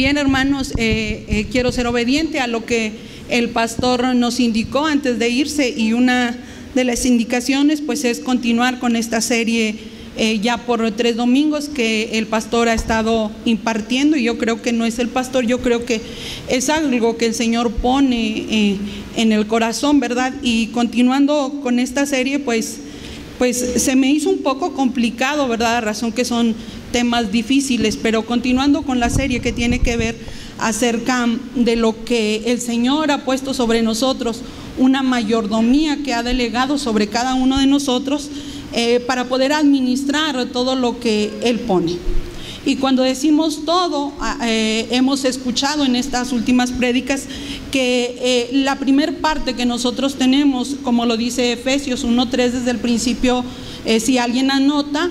Bien, hermanos, quiero ser obediente a lo que el pastor nos indicó antes de irse, y una de las indicaciones pues es continuar con esta serie ya por 3 domingos que el pastor ha estado impartiendo. Y yo creo que no es el pastor, yo creo que es algo que el Señor pone en el corazón, ¿verdad? Y continuando con esta serie pues se me hizo un poco complicado, ¿verdad? A razón que son temas difíciles, pero continuando con la serie que tiene que ver acerca de lo que el Señor ha puesto sobre nosotros, una mayordomía que ha delegado sobre cada uno de nosotros para poder administrar todo lo que Él pone. Y cuando decimos todo, hemos escuchado en estas últimas prédicas que la primer parte que nosotros tenemos, como lo dice Efesios 1:3 desde el principio, si alguien anota,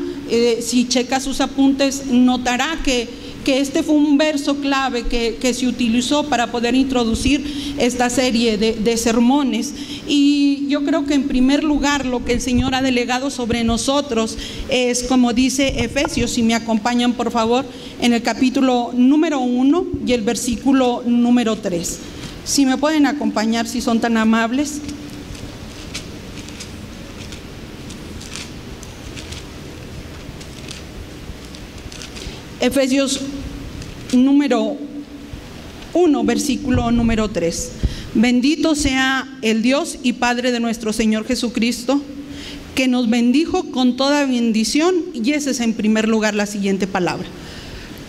si checa sus apuntes, notará que este fue un verso clave que se utilizó para poder introducir esta serie de sermones. Y yo creo que en primer lugar lo que el Señor ha delegado sobre nosotros es, como dice Efesios, si me acompañan por favor, en el capítulo número 1 y el versículo número 3. Si me pueden acompañar, si son tan amables. Efesios número 1, versículo número 3. Bendito sea el Dios y Padre de nuestro Señor Jesucristo, que nos bendijo con toda bendición. Y esa es en primer lugar la siguiente palabra.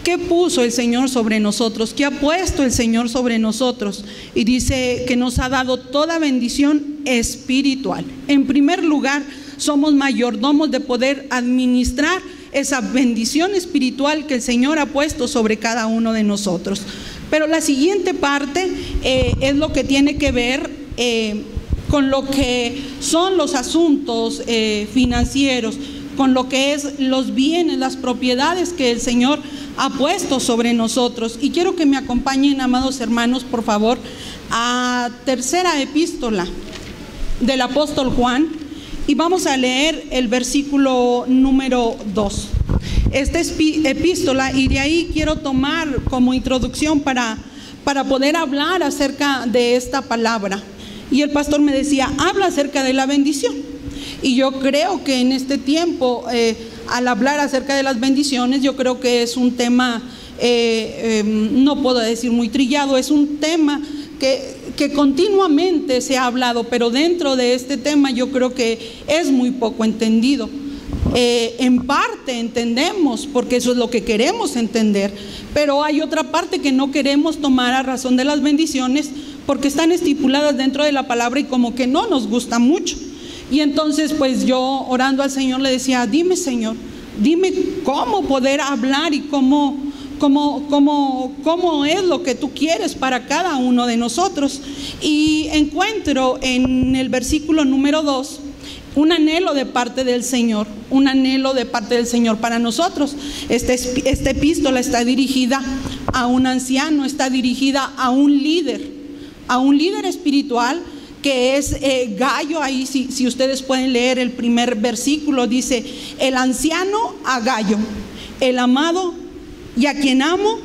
¿Qué puso el Señor sobre nosotros? ¿Qué ha puesto el Señor sobre nosotros? Y dice que nos ha dado toda bendición espiritual. En primer lugar, somos mayordomos de poder administrar esa bendición espiritual que el Señor ha puesto sobre cada uno de nosotros. Pero la siguiente parte es lo que tiene que ver con lo que son los asuntos financieros, con lo que es los bienes, las propiedades que el Señor ha puesto sobre nosotros. Y quiero que me acompañen, amados hermanos, por favor, a tercera epístola del apóstol Juan, y vamos a leer el versículo número 2. Esta epístola, y de ahí quiero tomar como introducción para poder hablar acerca de esta palabra. Y el pastor me decía, habla acerca de la bendición. Y yo creo que en este tiempo, al hablar acerca de las bendiciones, yo creo que es un tema, no puedo decir muy trillado, es un tema que continuamente se ha hablado, pero dentro de este tema yo creo que es muy poco entendido. En parte entendemos, porque eso es lo que queremos entender, pero hay otra parte que no queremos tomar a razón de las bendiciones, porque están estipuladas dentro de la palabra y como que no nos gusta mucho. Y entonces pues yo, orando al Señor, le decía, dime, Señor, dime cómo poder hablar y cómo es lo que tú quieres para cada uno de nosotros. Y encuentro en el versículo número 2 un anhelo de parte del Señor, un anhelo de parte del Señor para nosotros. Esta epístola está dirigida a un anciano, está dirigida a un líder espiritual que es Gayo. Ahí si ustedes pueden leer el primer versículo, dice, el anciano a Gayo, el amado y a quien amo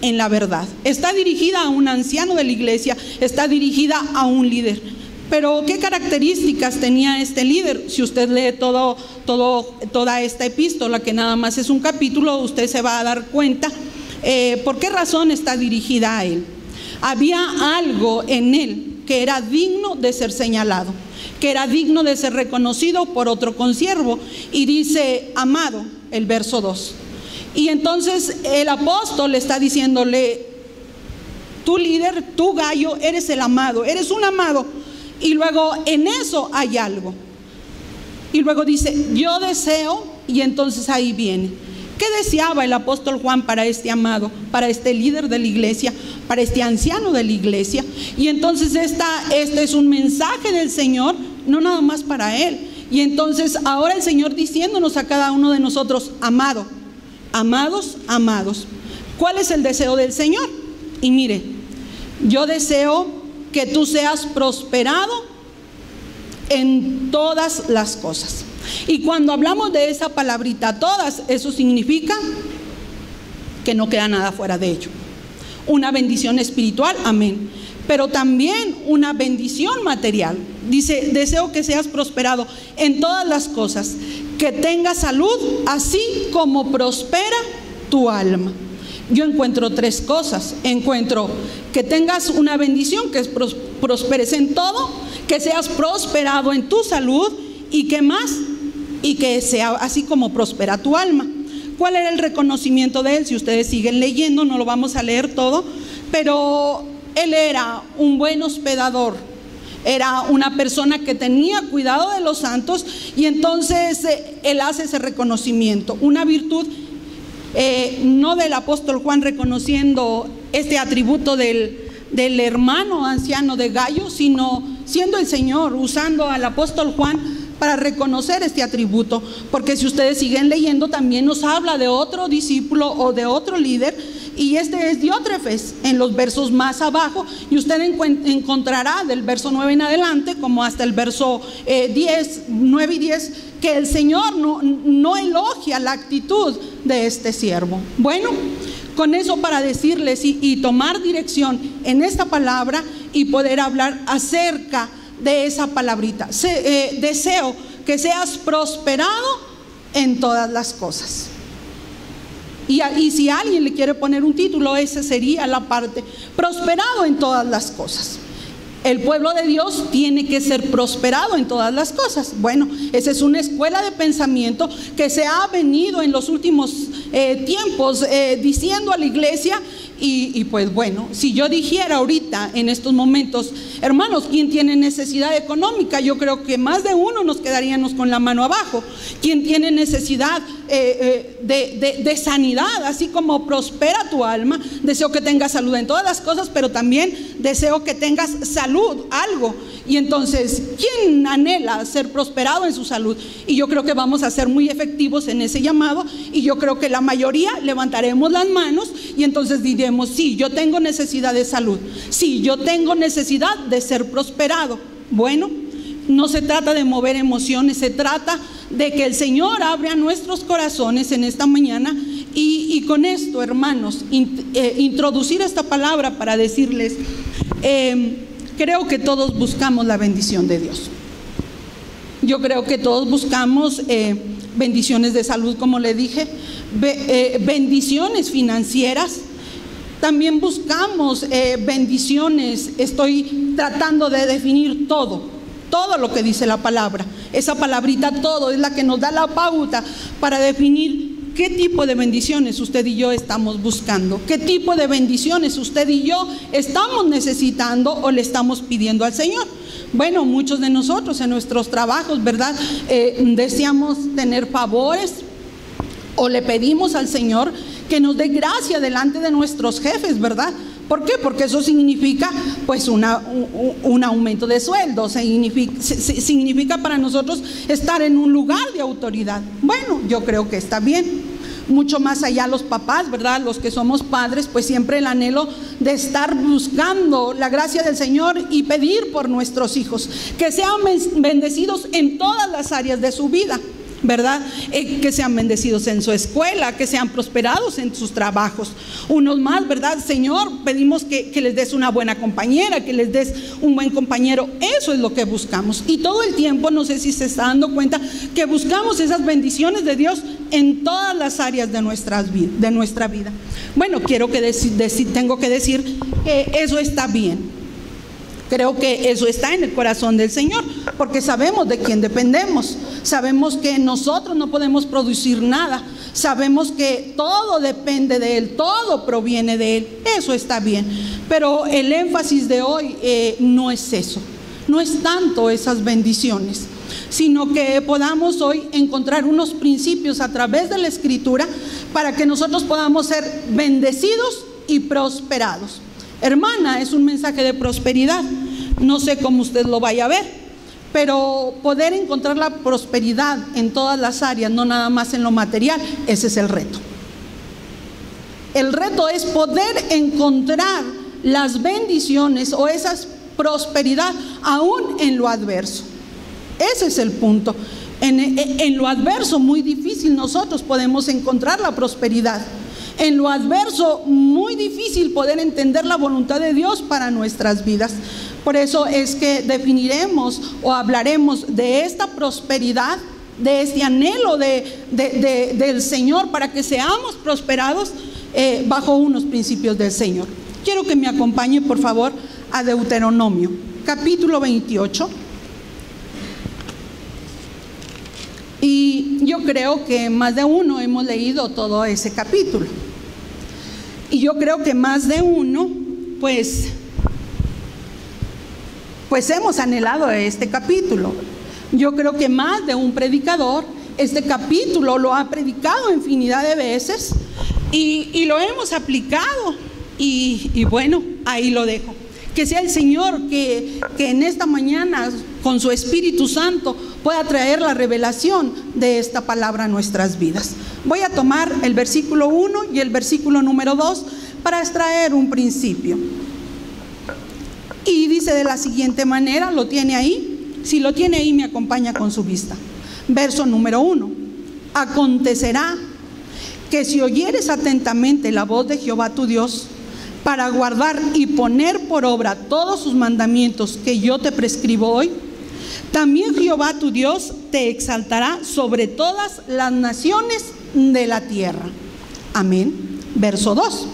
en la verdad. Está dirigida a un anciano de la iglesia, está dirigida a un líder. Pero ¿qué características tenía este líder? Si usted lee toda esta epístola, que nada más es un capítulo, usted se va a dar cuenta por qué razón está dirigida a él. Había algo en él que era digno de ser señalado, que era digno de ser reconocido por otro consiervo. Y dice, amado, el verso 2. Y entonces el apóstol está diciéndole, tú líder, tú Gayo, eres el amado, eres un amado. Y luego en eso hay algo. Y luego dice, yo deseo, y entonces ahí viene. ¿Qué deseaba el apóstol Juan para este amado, para este líder de la iglesia, para este anciano de la iglesia? Y entonces este es un mensaje del Señor, no nada más para él. Y entonces ahora el Señor diciéndonos a cada uno de nosotros, amado, amados, amados. ¿Cuál es el deseo del Señor? Y mire, yo deseo que tú seas prosperado en todas las cosas. Y cuando hablamos de esa palabrita todas, eso significa que no queda nada fuera de ello. una bendición espiritual, amén, pero también una bendición material. Dice, deseo que seas prosperado en todas las cosas, que tengas salud, así como prospera tu alma. Yo encuentro tres cosas. Encuentro que tengas una bendición, que prosperes en todo, que seas prosperado en tu salud, y que más, y que sea así como prospera tu alma. ¿Cuál era el reconocimiento de él? Si ustedes siguen leyendo, no lo vamos a leer todo, pero él era un buen hospedador, era una persona que tenía cuidado de los santos, y entonces él hace ese reconocimiento, una virtud no del apóstol Juan reconociendo este atributo del hermano anciano de Gallo, sino siendo el Señor usando al apóstol Juan para reconocer este atributo, porque si ustedes siguen leyendo también nos habla de otro discípulo o de otro líder, y este es Diótrefes en los versos más abajo, y usted encontrará del verso 9 en adelante como hasta el verso 9 y 10, que el Señor no elogia la actitud de este siervo. Bueno, con eso para decirles y tomar dirección en esta palabra y poder hablar acerca de esa palabrita. Deseo que seas prosperado en todas las cosas. Y si alguien le quiere poner un título, ese sería la parte, prosperado en todas las cosas. El pueblo de Dios tiene que ser prosperado en todas las cosas. Bueno, esa es una escuela de pensamiento que se ha venido en los últimos tiempos diciendo a la iglesia. Y pues bueno, si yo dijera ahorita en estos momentos, hermanos, ¿quién tiene necesidad económica? Yo creo que más de uno nos quedaríamos con la mano abajo. ¿Quién tiene necesidad de sanidad? Así como prospera tu alma, deseo que tengas salud en todas las cosas, pero también deseo que tengas salud, algo. Y entonces, ¿quién anhela ser prosperado en su salud? Y yo creo que vamos a ser muy efectivos en ese llamado, y yo creo que la mayoría levantaremos las manos y entonces diremos, sí, yo tengo necesidad de salud, sí, yo tengo necesidad de ser prosperado. Bueno, no se trata de mover emociones, se trata de que el Señor abra nuestros corazones en esta mañana, y con esto, hermanos, introducir esta palabra para decirles, creo que todos buscamos la bendición de Dios. Yo creo que todos buscamos bendiciones de salud, como le dije, bendiciones financieras. También buscamos bendiciones. Estoy tratando de definir todo lo que dice la palabra. Esa palabrita todo es la que nos da la pauta para definir qué tipo de bendiciones usted y yo estamos buscando, qué tipo de bendiciones usted y yo estamos necesitando o le estamos pidiendo al Señor. Bueno, muchos de nosotros en nuestros trabajos, ¿verdad? Deseamos tener favores o le pedimos al Señor que nos dé gracia delante de nuestros jefes, ¿verdad? ¿Por qué? Porque eso significa pues un aumento de sueldo, significa para nosotros estar en un lugar de autoridad. Bueno, yo creo que está bien. Mucho más allá los papás, ¿verdad? Los que somos padres, pues siempre el anhelo de estar buscando la gracia del Señor y pedir por nuestros hijos, que sean bendecidos en todas las áreas de su vida, ¿verdad? Que sean bendecidos en su escuela, que sean prosperados en sus trabajos. Unos más, ¿verdad? Señor, pedimos que les des una buena compañera, que les des un buen compañero. Eso es lo que buscamos. Y todo el tiempo, no sé si se está dando cuenta, que buscamos esas bendiciones de Dios en todas las áreas de nuestra vida. Bueno, tengo que decir que eso está bien. Creo que eso está en el corazón del Señor, porque sabemos de quién dependemos, sabemos que nosotros no podemos producir nada, sabemos que todo depende de Él, todo proviene de Él. Eso está bien, pero el énfasis de hoy no es eso, no es tanto esas bendiciones, sino que podamos hoy encontrar unos principios a través de la Escritura para que nosotros podamos ser bendecidos y prosperados. Hermana, es un mensaje de prosperidad. No sé cómo usted lo vaya a ver, pero poder encontrar la prosperidad en todas las áreas, no nada más en lo material, ese es el reto. El reto es poder encontrar las bendiciones o esa prosperidad aún en lo adverso. Ese es el punto. En lo adverso, muy difícil nosotros podemos encontrar la prosperidad. En lo adverso, muy difícil poder entender la voluntad de Dios para nuestras vidas. Por eso es que definiremos o hablaremos de esta prosperidad, de este anhelo del Señor para que seamos prosperados bajo unos principios del Señor. Quiero que me acompañe, por favor, a Deuteronomio, capítulo 28. Y yo creo que más de uno hemos leído todo ese capítulo. Y yo creo que más de uno, pues hemos anhelado este capítulo. Yo creo que más de un predicador este capítulo lo ha predicado infinidad de veces y lo hemos aplicado. Y bueno, ahí lo dejo. Que sea el Señor que en esta mañana con su Espíritu Santo pueda traer la revelación de esta palabra a nuestras vidas. Voy a tomar el versículo 1 y el versículo número 2 para extraer un principio. Y dice de la siguiente manera, ¿lo tiene ahí? Si lo tiene ahí, me acompaña con su vista. Verso número 1. Acontecerá que si oyeres atentamente la voz de Jehová tu Dios, para guardar y poner por obra todos sus mandamientos que yo te prescribo hoy, también Jehová tu Dios te exaltará sobre todas las naciones de la tierra. Amén. Verso 2.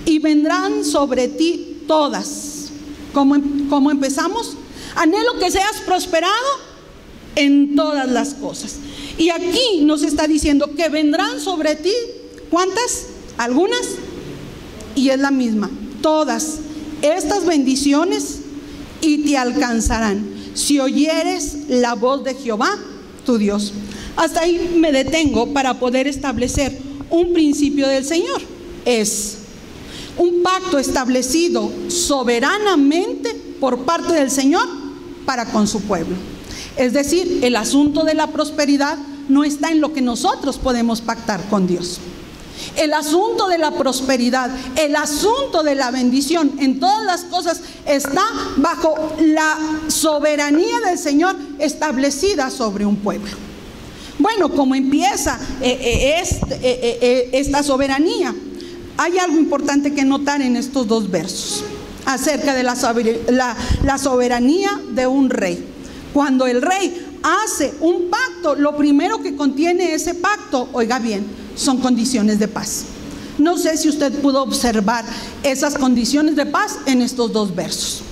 Y vendrán sobre ti todas. ¿Cómo empezamos? Anhelo que seas prosperado en todas las cosas. Y aquí nos está diciendo que vendrán sobre ti, ¿cuántas? ¿Algunas? Y es la misma, todas estas bendiciones y te alcanzarán si oyeres la voz de Jehová tu Dios. Hasta ahí me detengo para poder establecer un principio del Señor. Es un pacto establecido soberanamente por parte del Señor para con su pueblo. Es decir, el asunto de la prosperidad no está en lo que nosotros podemos pactar con Dios. El asunto de la prosperidad, el asunto de la bendición en todas las cosas está bajo la soberanía del Señor establecida sobre un pueblo. Bueno, ¿cómo empieza esta soberanía? Hay algo importante que notar en estos dos versos acerca de la soberanía de un rey. Cuando el rey hace un pacto, lo primero que contiene ese pacto, oiga bien, son condiciones de paz. No sé si usted pudo observar esas condiciones de paz en estos dos versos.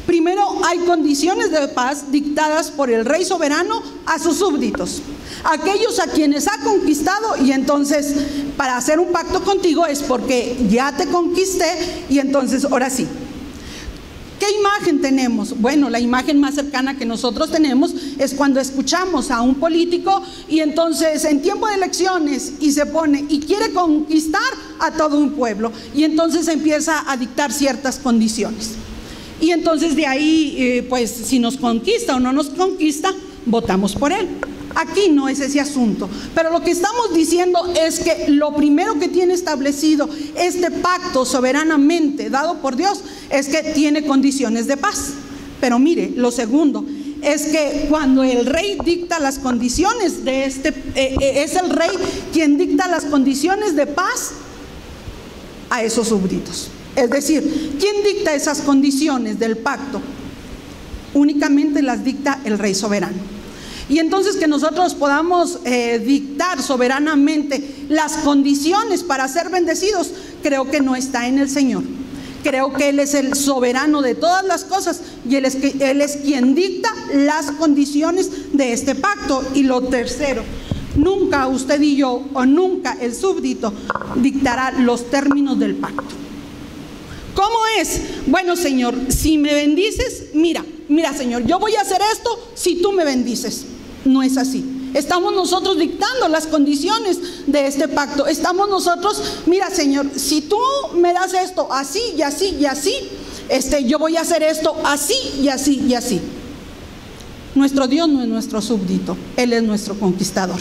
Primero, hay condiciones de paz dictadas por el rey soberano a sus súbditos, aquellos a quienes ha conquistado. Y entonces, para hacer un pacto contigo es porque ya te conquisté y entonces ahora sí. ¿Qué imagen tenemos? Bueno, la imagen más cercana que nosotros tenemos es cuando escuchamos a un político y entonces en tiempo de elecciones y se pone y quiere conquistar a todo un pueblo y entonces empieza a dictar ciertas condiciones. Y entonces de ahí, pues si nos conquista o no nos conquista, votamos por él. Aquí no es ese asunto, pero lo que estamos diciendo es que lo primero que tiene establecido este pacto soberanamente dado por Dios es que tiene condiciones de paz. Pero mire, lo segundo es que cuando el rey dicta las condiciones de es el rey quien dicta las condiciones de paz a esos súbditos. Es decir, ¿quién dicta esas condiciones del pacto? Únicamente las dicta el rey soberano. Y entonces que nosotros podamos dictar soberanamente las condiciones para ser bendecidos, creo que no está en el Señor. Creo que Él es el soberano de todas las cosas y Él es quien dicta las condiciones de este pacto. Y lo tercero, nunca usted y yo o nunca el súbdito dictará los términos del pacto. ¿Cómo es? Bueno, Señor, si me bendices, mira Señor, yo voy a hacer esto si tú me bendices. No es así. Estamos nosotros dictando las condiciones de este pacto. Estamos nosotros, mira Señor, si tú me das esto así y así y así, yo voy a hacer esto así y así y así. Nuestro Dios no es nuestro súbdito, Él es nuestro conquistador.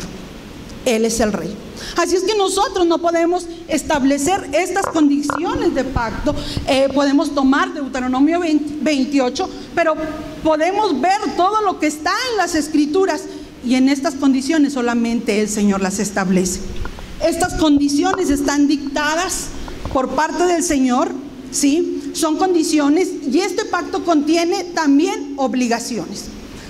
Él es el rey. Así es que nosotros no podemos establecer estas condiciones de pacto. Podemos tomar Deuteronomio 28, pero podemos ver todo lo que está en las escrituras y en estas condiciones solamente el Señor las establece. Estas condiciones están dictadas por parte del Señor, ¿sí? Son condiciones, y este pacto contiene también obligaciones.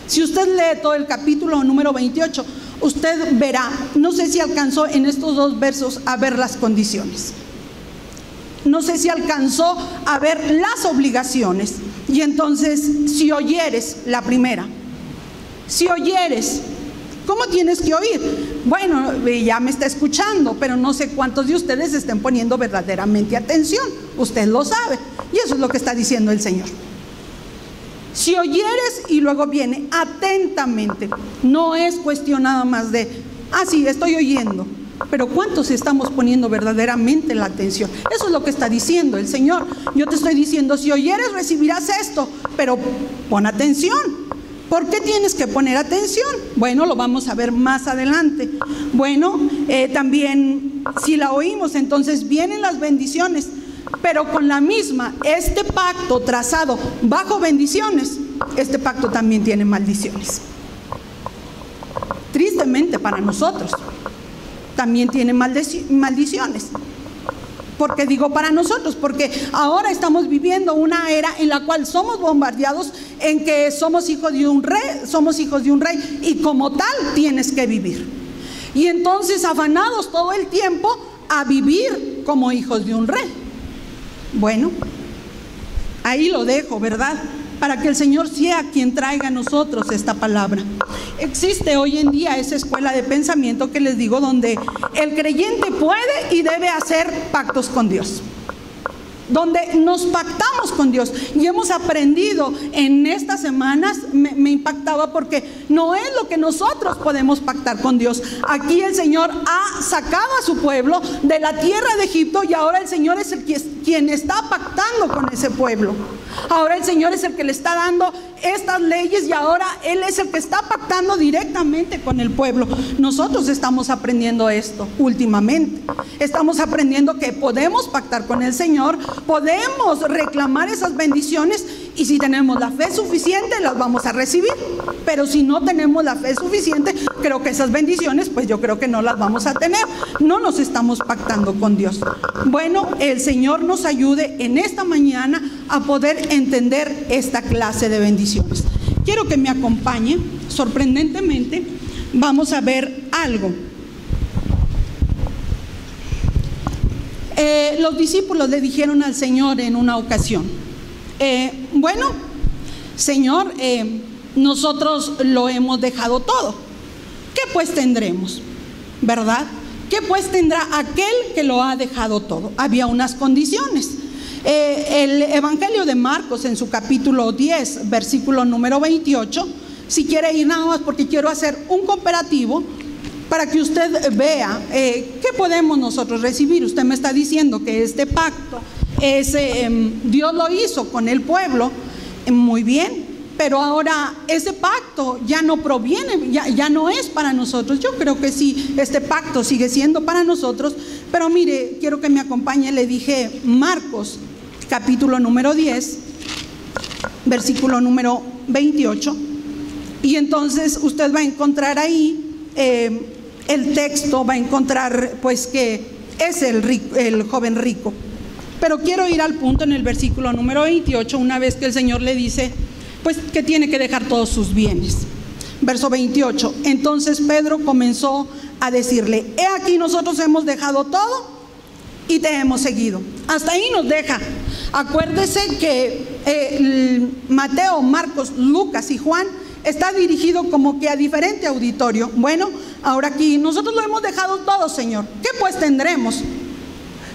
Si usted lee todo el capítulo número 28, usted verá, no sé si alcanzó en estos 2 versos a ver las condiciones. No sé si alcanzó a ver las obligaciones. Y entonces, si oyeres, la primera, si oyeres, ¿cómo tienes que oír? Bueno, ya me está escuchando, pero no sé cuántos de ustedes estén poniendo verdaderamente atención. Usted lo sabe, y eso es lo que está diciendo el Señor. Si oyeres, y luego viene atentamente. No es cuestión nada más de, sí, estoy oyendo, pero ¿cuántos estamos poniendo verdaderamente la atención? Eso es lo que está diciendo el Señor. Yo te estoy diciendo, si oyeres recibirás esto, pero pon atención. ¿Por qué tienes que poner atención? Bueno, lo vamos a ver más adelante. Bueno, también si la oímos, entonces vienen las bendiciones, pero con la misma, este pacto trazado bajo bendiciones, este pacto también tiene maldiciones. Tristemente para nosotros, también tiene maldiciones. ¿Por qué digo para nosotros? Porque ahora estamos viviendo una era en la cual somos bombardeados en que somos hijos de un rey, y como tal tienes que vivir. Y entonces afanados todo el tiempo a vivir como hijos de un rey. Bueno, ahí lo dejo, ¿verdad? Para que el Señor sea quien traiga a nosotros esta palabra. Existe hoy en día esa escuela de pensamiento que les digo, donde el creyente puede y debe hacer pactos con Dios, donde nos pactamos con Dios. Y hemos aprendido en estas semanas, me impactaba porque no es lo que nosotros podemos pactar con Dios. Aquí el Señor ha sacado a su pueblo de la tierra de Egipto, y ahora el Señor es quien está pactando con ese pueblo. Ahora el Señor es el que le está dando estas leyes, y ahora Él es el que está pactando directamente con el pueblo. Nosotros estamos aprendiendo esto últimamente. Estamos aprendiendo que podemos pactar con el Señor, podemos reclamar esas bendiciones, y si tenemos la fe suficiente las vamos a recibir. Pero si no tenemos la fe suficiente, creo que esas bendiciones, pues yo creo que no las vamos a tener. No nos estamos pactando con Dios. Bueno, el Señor nos ayude en esta mañana a poder entender esta clase de bendiciones. Quiero que me acompañe. Sorprendentemente vamos a ver algo. Los discípulos le dijeron al Señor en una ocasión, bueno, Señor, nosotros lo hemos dejado todo. ¿Qué pues tendremos? ¿Verdad? ¿Qué pues tendrá aquel que lo ha dejado todo? Había unas condiciones. El Evangelio de Marcos, en su capítulo 10, versículo número 28, si quiere ir nada más, porque quiero hacer un comparativo para que usted vea qué podemos nosotros recibir. Usted me está diciendo que este pacto Dios lo hizo con el pueblo, muy bien, pero ahora ese pacto ya no proviene, ya no es para nosotros. Yo creo que sí, este pacto sigue siendo para nosotros, pero mire, quiero que me acompañe. Le dije Marcos capítulo número 10, versículo número 28, y entonces usted va a encontrar ahí el texto, va a encontrar pues que es el joven rico. Pero quiero ir al punto en el versículo número 28, una vez que el Señor le dice pues que tiene que dejar todos sus bienes. Verso 28, entonces Pedro comenzó a decirle, he aquí nosotros hemos dejado todo y te hemos seguido. Hasta ahí nos deja. Acuérdese que Mateo, Marcos, Lucas y Juan está dirigido como que a diferente auditorio. Bueno, ahora aquí nosotros lo hemos dejado todo, Señor. ¿Qué pues tendremos?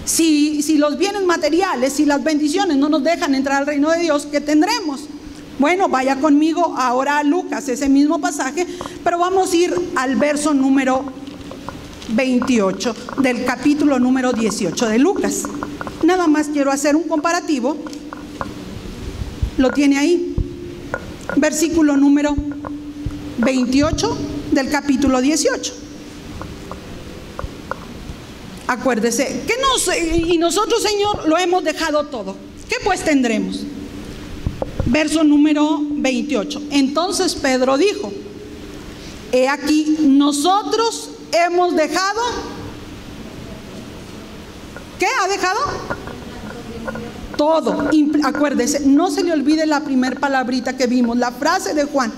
Si los bienes materiales, si las bendiciones no nos dejan entrar al reino de Dios, ¿qué tendremos? Bueno, vaya conmigo ahora a Lucas, ese mismo pasaje, pero vamos a ir al verso número 28 del capítulo número 18 de Lucas. Nada más quiero hacer un comparativo. Lo tiene ahí. Versículo número 28 del capítulo 18. Acuérdese, y nosotros, Señor, lo hemos dejado todo. ¿Qué pues tendremos? Verso número 28. Entonces Pedro dijo, he aquí, nosotros hemos dejado ¿Qué ha dejado? Todo. Acuérdese, no se le olvide la primer palabrita que vimos, la frase de Juan.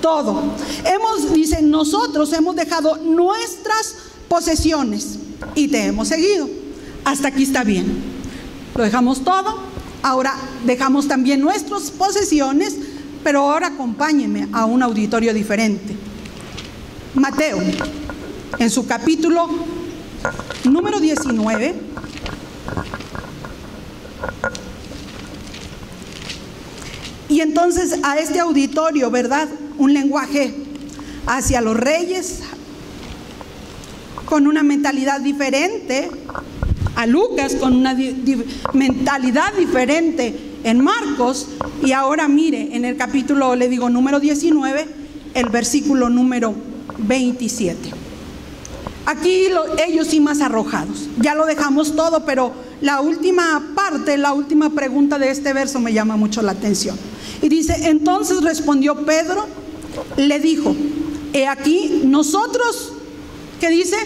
Todo. Dice, nosotros hemos dejado nuestras posesiones y te hemos seguido. Hasta aquí está bien. Lo dejamos todo. Ahora dejamos también nuestras posesiones, pero ahora acompáñenme a un auditorio diferente. Mateo, en su capítulo número 19, y entonces a este auditorio, ¿verdad? Un lenguaje hacia los reyes, con una mentalidad diferente, a Lucas con una mentalidad diferente en Marcos, y ahora mire, en el capítulo, le digo, número 19, el versículo número 27. Aquí ellos sí más arrojados, ya lo dejamos todo, pero la última parte, la última pregunta de este verso me llama mucho la atención. Y dice, entonces respondió Pedro, le dijo, he aquí nosotros, ¿qué dice?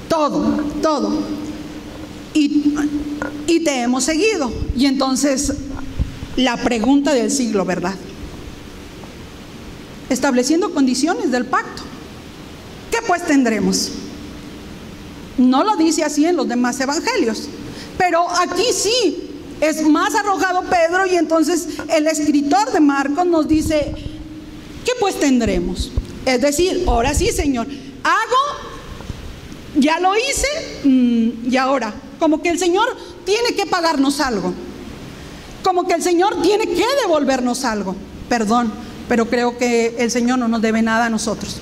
Todo. Y te hemos seguido. Y entonces, la pregunta del siglo, ¿verdad? Estableciendo condiciones del pacto. ¿Qué pues tendremos? No lo dice así en los demás evangelios, pero aquí sí es más arrojado Pedro, y entonces el escritor de Marcos nos dice, ¿qué pues tendremos? Es decir, ahora sí, Señor, ya lo hice, y ahora, como que el Señor tiene que pagarnos algo, como que el Señor tiene que devolvernos algo. Perdón, pero creo que el Señor no nos debe nada a nosotros.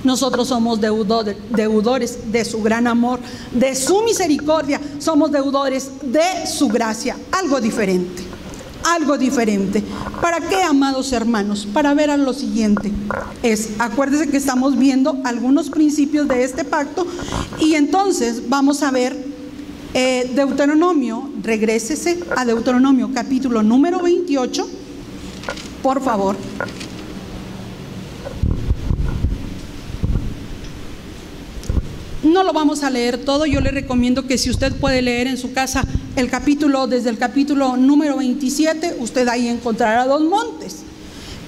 Nosotros somos deudores de su gran amor, de su misericordia, somos deudores de su gracia. Algo diferente. ¿Para qué, amados hermanos? Para ver a lo siguiente. Acuérdense que estamos viendo algunos principios de este pacto, y entonces vamos a ver Deuteronomio. Regrésese a Deuteronomio capítulo número 28, por favor. No lo vamos a leer todo, yo le recomiendo que si usted puede leer en su casa desde el capítulo número 27, usted ahí encontrará dos montes.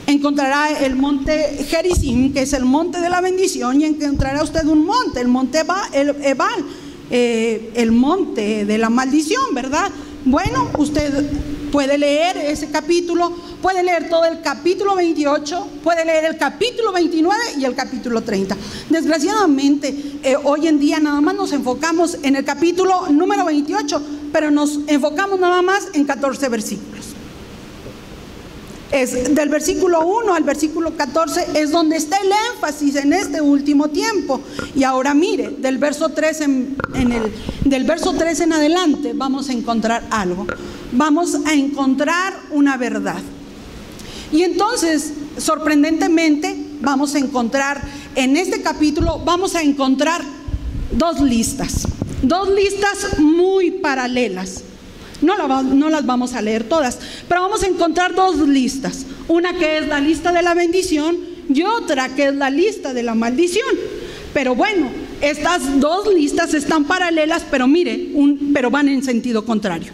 Encontrará el monte Gerizim, que es el monte de la bendición, y encontrará usted un monte, el monte Ebal, el monte de la maldición, ¿verdad? Bueno, usted puede leer ese capítulo, puede leer todo el capítulo 28, puede leer el capítulo 29 y el capítulo 30. Desgraciadamente, hoy en día nada más nos enfocamos en el capítulo número 28, pero nos enfocamos nada más en 14 versículos. Es del versículo 1 al versículo 14 es donde está el énfasis en este último tiempo. Y ahora mire, del verso 3 del verso 3 en adelante vamos a encontrar algo. Vamos a encontrar una verdad. Y entonces, sorprendentemente, vamos a encontrar en este capítulo, vamos a encontrar dos listas muy paralelas. No las vamos a leer todas, pero vamos a encontrar dos listas. Una que es la lista de la bendición y otra que es la lista de la maldición. Pero bueno, estas dos listas están paralelas, pero mire, pero van en sentido contrario.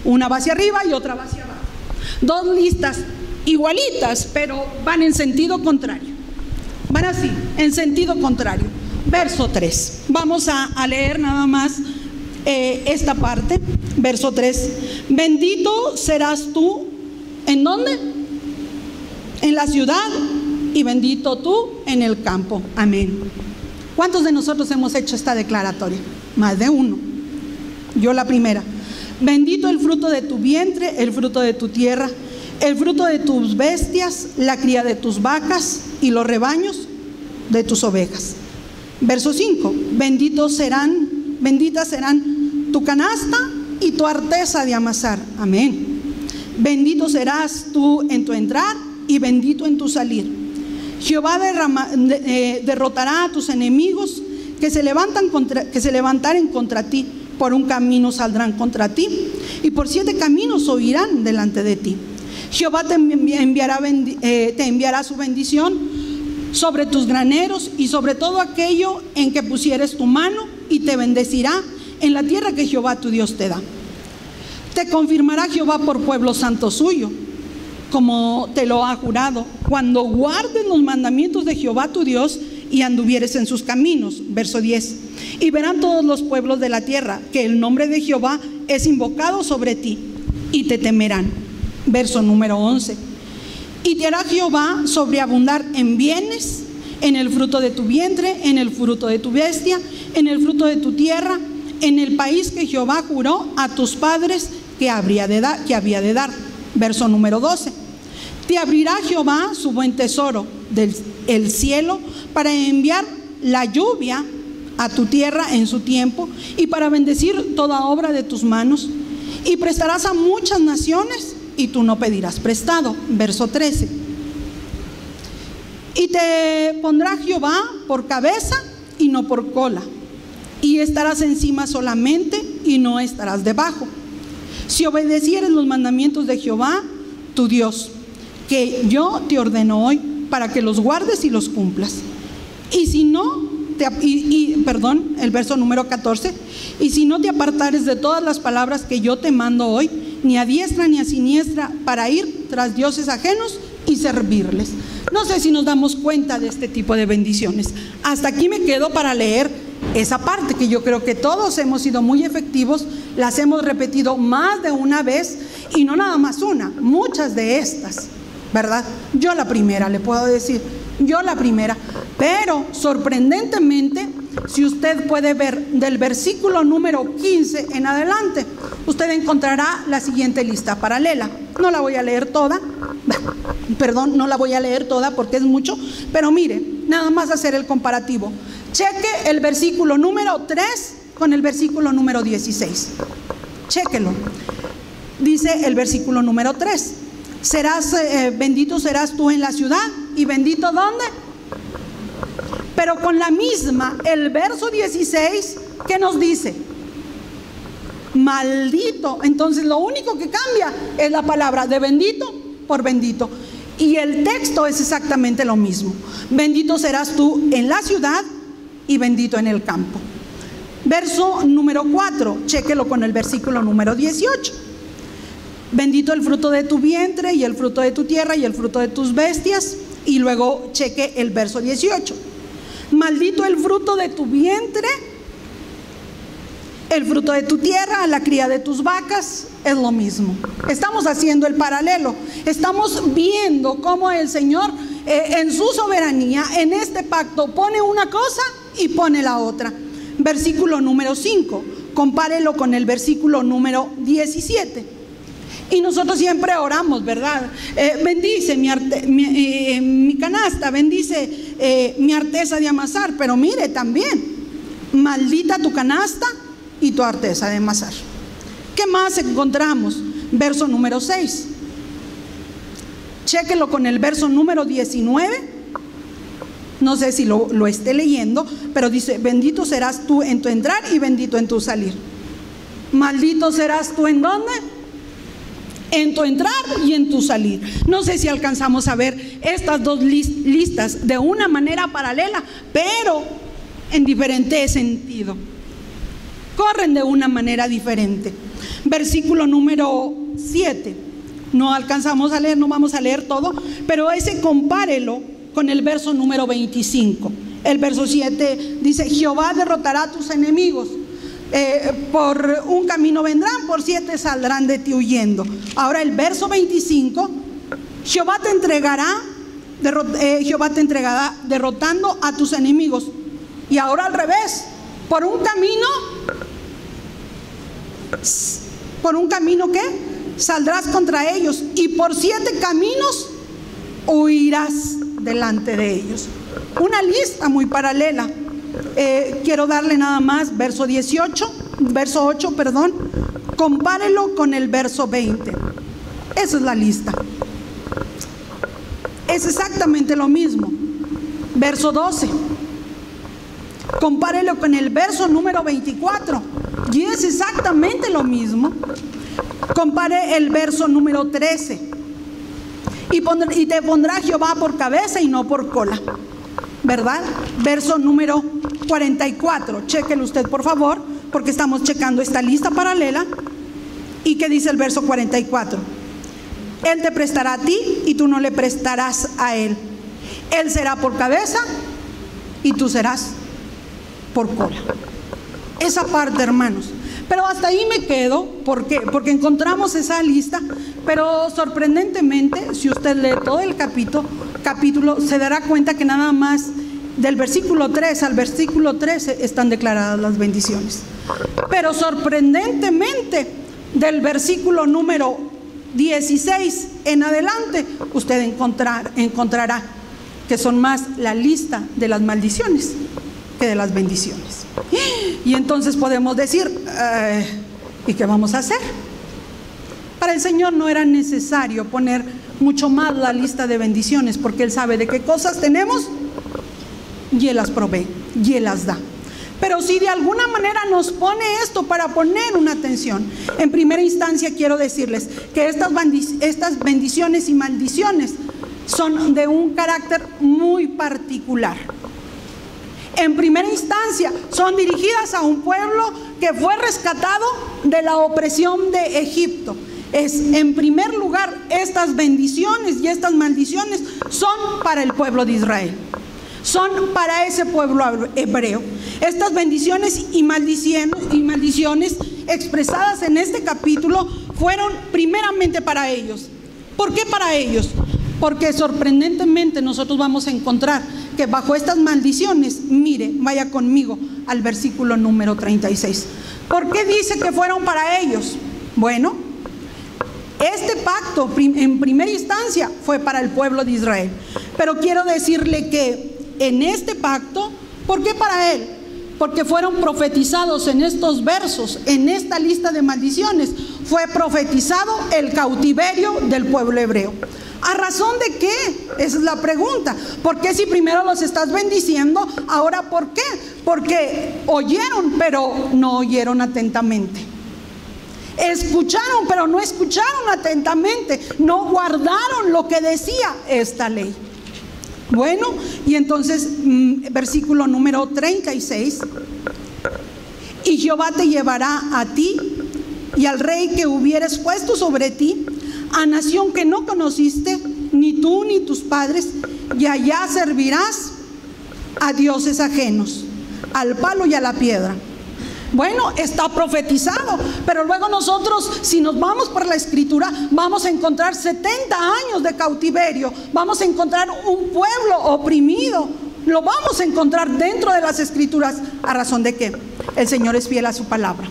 Una va hacia arriba y otra va hacia abajo. Dos listas igualitas, pero van en sentido contrario. Van así, en sentido contrario. Verso 3. Vamos a leer nada más esta parte. Verso 3. Bendito serás tú. ¿En dónde? En la ciudad, y bendito tú en el campo. Amén. ¿Cuántos de nosotros hemos hecho esta declaratoria? Más de uno. Yo la primera. Bendito el fruto de tu vientre, el fruto de tu tierra, el fruto de tus bestias, la cría de tus vacas y los rebaños de tus ovejas. Verso 5. Benditas serán tu canasta y tu arteza de amasar. Amén. Bendito serás tú en tu entrar y bendito en tu salir. Jehová derrotará a tus enemigos que se levantaren contra ti. Por un camino saldrán contra ti, y por 7 caminos huirán delante de ti. Jehová te enviará su bendición sobre tus graneros y sobre todo aquello en que pusieres tu mano, y te bendecirá en la tierra que Jehová tu Dios te da. Te confirmará Jehová por pueblo santo suyo, como te lo ha jurado, cuando guardes los mandamientos de Jehová tu Dios y anduvieres en sus caminos. Verso 10. Y verán todos los pueblos de la tierra que el nombre de Jehová es invocado sobre ti, y te temerán. Verso número 11. Y te hará Jehová sobreabundar en bienes, en el fruto de tu vientre, en el fruto de tu bestia, en el fruto de tu tierra, en el país que Jehová juró a tus padres que había de dar. Verso número 12. Te abrirá Jehová su buen tesoro del cielo para enviar la lluvia a tu tierra en su tiempo y para bendecir toda obra de tus manos. Y prestarás a muchas naciones y tú no pedirás prestado. Verso 13. Y te pondrá Jehová por cabeza y no por cola, y estarás encima solamente y no estarás debajo, si obedecieres los mandamientos de Jehová tu Dios, que yo te ordeno hoy, para que los guardes y los cumplas. Y si no, el verso número 14, y si no te apartares de todas las palabras que yo te mando hoy, ni a diestra ni a siniestra, para ir tras dioses ajenos y servirles. No sé si nos damos cuenta de este tipo de bendiciones. Hasta aquí me quedo para leer esa parte, que yo creo que todos hemos sido muy efectivos, las hemos repetido más de una vez, y no nada más una, muchas de estas, ¿verdad? Yo la primera, le puedo decir, yo la primera. Pero sorprendentemente, si usted puede ver del versículo número 15 en adelante, usted encontrará la siguiente lista paralela. No la voy a leer toda, no la voy a leer toda porque es mucho, pero mire, nada más hacer el comparativo. Cheque el versículo número 3 con el versículo número 16. Chéquelo. Dice el versículo número 3: bendito serás tú en la ciudad, y bendito ¿dónde? Pero con la misma, el verso 16, ¿qué nos dice? Maldito. Entonces lo único que cambia es la palabra de bendito por bendito, y el texto es exactamente lo mismo. Bendito serás tú en la ciudad y bendito en el campo. Verso número 4, chéquelo con el versículo número 18. Bendito el fruto de tu vientre y el fruto de tu tierra y el fruto de tus bestias. Y luego cheque el verso 18. Maldito el fruto de tu vientre, el fruto de tu tierra, la cría de tus vacas. Es lo mismo. Estamos haciendo el paralelo. Estamos viendo cómo el Señor en su soberanía, en este pacto, pone una cosa y pone la otra. Versículo número 5, compárelo con el versículo número 17. Y nosotros siempre oramos, ¿verdad? Bendice mi canasta, bendice mi arteza de amasar. Pero mire también, maldita tu canasta y tu arteza de amasar. ¿Qué más encontramos? Verso número 6. Chéquelo con el verso número 19. No sé si lo esté leyendo, pero dice: bendito serás tú en tu entrar y bendito en tu salir. Maldito serás tú ¿en dónde? En tu entrar y en tu salir. No sé si alcanzamos a ver estas dos listas de una manera paralela, pero en diferente sentido. Corren de una manera diferente. Versículo número 7. No alcanzamos a leer, no vamos a leer todo, pero ese compárelo con el verso número 25. El verso 7 dice: Jehová derrotará a tus enemigos. Por un camino vendrán, por 7 saldrán de ti huyendo. Ahora el verso 25: Jehová te entregará derrotando a tus enemigos. Y ahora al revés: por un camino ¿qué? Saldrás contra ellos, y por 7 caminos huirás delante de ellos. Una lista muy paralela. Quiero darle nada más verso 8, compárelo con el verso 20. Esa es la lista. Es exactamente lo mismo. Verso 12, compárelo con el verso número 24, y es exactamente lo mismo. Compare el verso número 13. Y te pondrá Jehová por cabeza y no por cola, ¿verdad? Verso número 44, chéquelo usted por favor, porque estamos checando esta lista paralela. ¿Y qué dice el verso 44? Él te prestará a ti y tú no le prestarás a él. Él será por cabeza y tú serás por cola. Esa parte, hermanos. Pero hasta ahí me quedo. ¿Por qué? Porque encontramos esa lista. Pero sorprendentemente, si usted lee todo el capítulo, se dará cuenta que nada más del versículo 3 al versículo 13 están declaradas las bendiciones. Pero sorprendentemente, del versículo número 16 en adelante, usted encontrará que son más la lista de las maldiciones que de las bendiciones. Y entonces podemos decir, ¿y qué vamos a hacer? Para el Señor no era necesario poner mucho más la lista de bendiciones, porque Él sabe de qué cosas tenemos y Él las provee y Él las da. Pero si de alguna manera nos pone esto para poner una atención, en primera instancia quiero decirles que estas bendiciones y maldiciones son de un carácter muy particular. En primera instancia son dirigidas a un pueblo que fue rescatado de la opresión de Egipto. En primer lugar, estas bendiciones y estas maldiciones son para el pueblo de Israel. Son para ese pueblo hebreo. Estas bendiciones y maldiciones expresadas en este capítulo fueron primeramente para ellos. ¿Por qué para ellos? Porque sorprendentemente nosotros vamos a encontrar que bajo estas maldiciones, mire, vaya conmigo al versículo número 36. ¿Por qué dice que fueron para ellos? Bueno, este pacto en primera instancia fue para el pueblo de Israel. Pero quiero decirle que en este pacto, ¿por qué para él? Porque fueron profetizados en estos versos, en esta lista de maldiciones, fue profetizado el cautiverio del pueblo hebreo. ¿A razón de qué? Esa es la pregunta. ¿Por qué si primero los estás bendiciendo, ahora por qué? Porque oyeron, pero no oyeron atentamente. Escucharon, pero no escucharon atentamente. No guardaron lo que decía esta ley. Bueno, y entonces, versículo número 36. Y Jehová te llevará a ti y al rey que hubieres puesto sobre ti, a nación que no conociste, ni tú ni tus padres, y allá servirás a dioses ajenos, al palo y a la piedra. Bueno, está profetizado, pero luego nosotros, si nos vamos por la escritura, vamos a encontrar 70 años de cautiverio, vamos a encontrar un pueblo oprimido, lo vamos a encontrar dentro de las escrituras. ¿A razón de qué? El Señor es fiel a su palabra.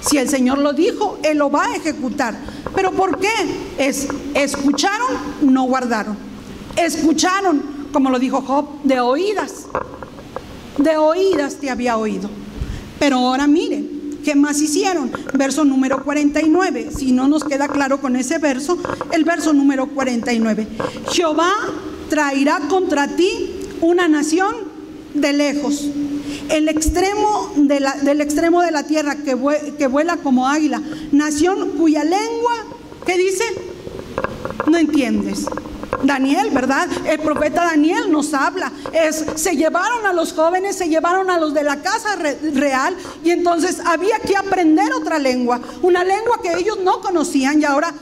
Si el Señor lo dijo, Él lo va a ejecutar. ¿Pero por qué? Escucharon, no guardaron. Escucharon, como lo dijo Job, de oídas te había oído. Pero ahora miren, ¿qué más hicieron? Verso número 49. Si no nos queda claro con ese verso, el verso número 49. Jehová traerá contra ti una nación de lejos, del extremo de la tierra, que vuela como águila, nación cuya lengua, ¿qué dice? No entiendes. Daniel, ¿verdad? El profeta Daniel nos habla. Se llevaron a los jóvenes, se llevaron a los de la casa real, y entonces había que aprender otra lengua, una lengua que ellos no conocían, y ahora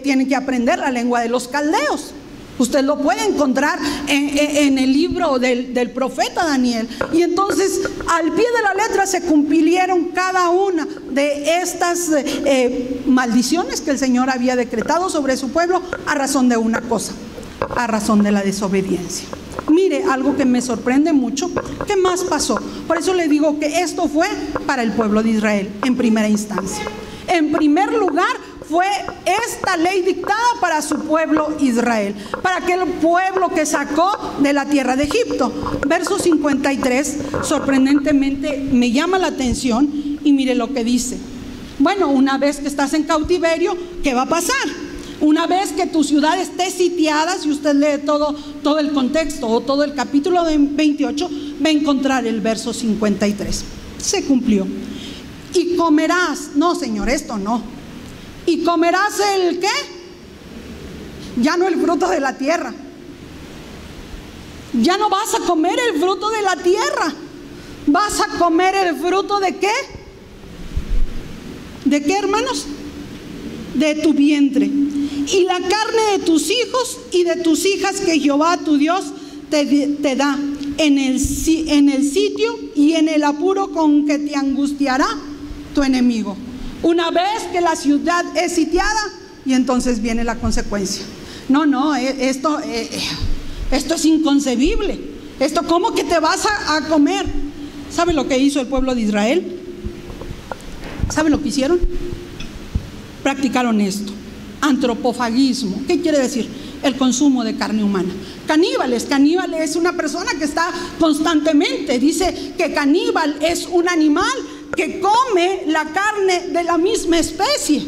tienen que aprender la lengua de los caldeos. Usted lo puede encontrar en el libro del profeta Daniel. Y entonces al pie de la letra se cumplieron cada una de estas maldiciones que el Señor había decretado sobre su pueblo, a razón de una cosa, a razón de la desobediencia. Mire, algo que me sorprende mucho, ¿qué más pasó? Por eso le digo que esto fue para el pueblo de Israel en primera instancia. En primer lugar, fue esta ley dictada para su pueblo Israel, para aquel pueblo que sacó de la tierra de Egipto. Verso 53, sorprendentemente me llama la atención, y mire lo que dice. Bueno, una vez que estás en cautiverio, ¿qué va a pasar? Una vez que tu ciudad esté sitiada, si usted lee todo el contexto o todo el capítulo 28, va a encontrar el verso 53. Se cumplió. Y comerás, no Señor, esto no. Y comerás el ¿qué? Ya no el fruto de la tierra. Ya no vas a comer el fruto de la tierra. Vas a comer el fruto de ¿qué? ¿De qué, hermanos? De tu vientre. Y la carne de tus hijos y de tus hijas que Jehová tu Dios te da en el sitio y en el apuro con que te angustiará tu enemigo. Una vez que la ciudad es sitiada, y entonces viene la consecuencia. No, esto es inconcebible. Esto, ¿cómo que te vas a comer? ¿Sabe lo que hizo el pueblo de Israel? ¿Sabe lo que hicieron? Practicaron esto: antropofagismo. ¿Qué quiere decir? El consumo de carne humana. Caníbales. Caníbal es una persona que está constantemente, dice que caníbal es un animal que come la carne de la misma especie.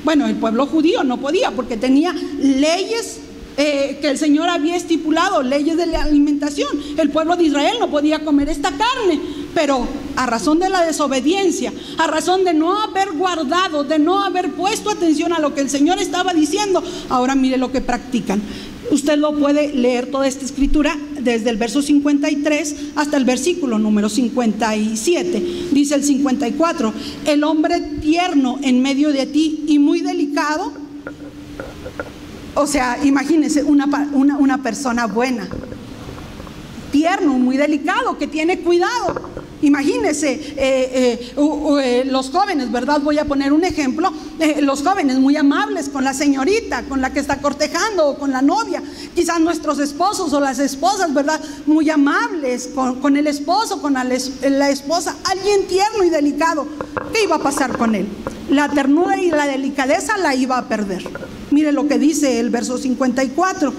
Bueno, el pueblo judío no podía porque tenía leyes que el Señor había estipulado, leyes de la alimentación. El pueblo de Israel no podía comer esta carne, pero a razón de la desobediencia, a razón de no haber guardado, de no haber puesto atención a lo que el Señor estaba diciendo, ahora mire lo que practican. Usted lo puede leer toda esta escritura desde el verso 53 hasta el versículo número 57. Dice el 54: el hombre tierno en medio de ti y muy delicado. O sea, imagínense una persona buena, tierno, muy delicado, que tiene cuidado. Imagínense los jóvenes, ¿verdad? Voy a poner un ejemplo. Los jóvenes muy amables con la señorita, con la que está cortejando, o con la novia. Quizás nuestros esposos o las esposas, ¿verdad? Muy amables con el esposo, con la esposa. Alguien tierno y delicado. ¿Qué iba a pasar con él? La ternura y la delicadeza la iba a perder. Mire lo que dice el verso 54.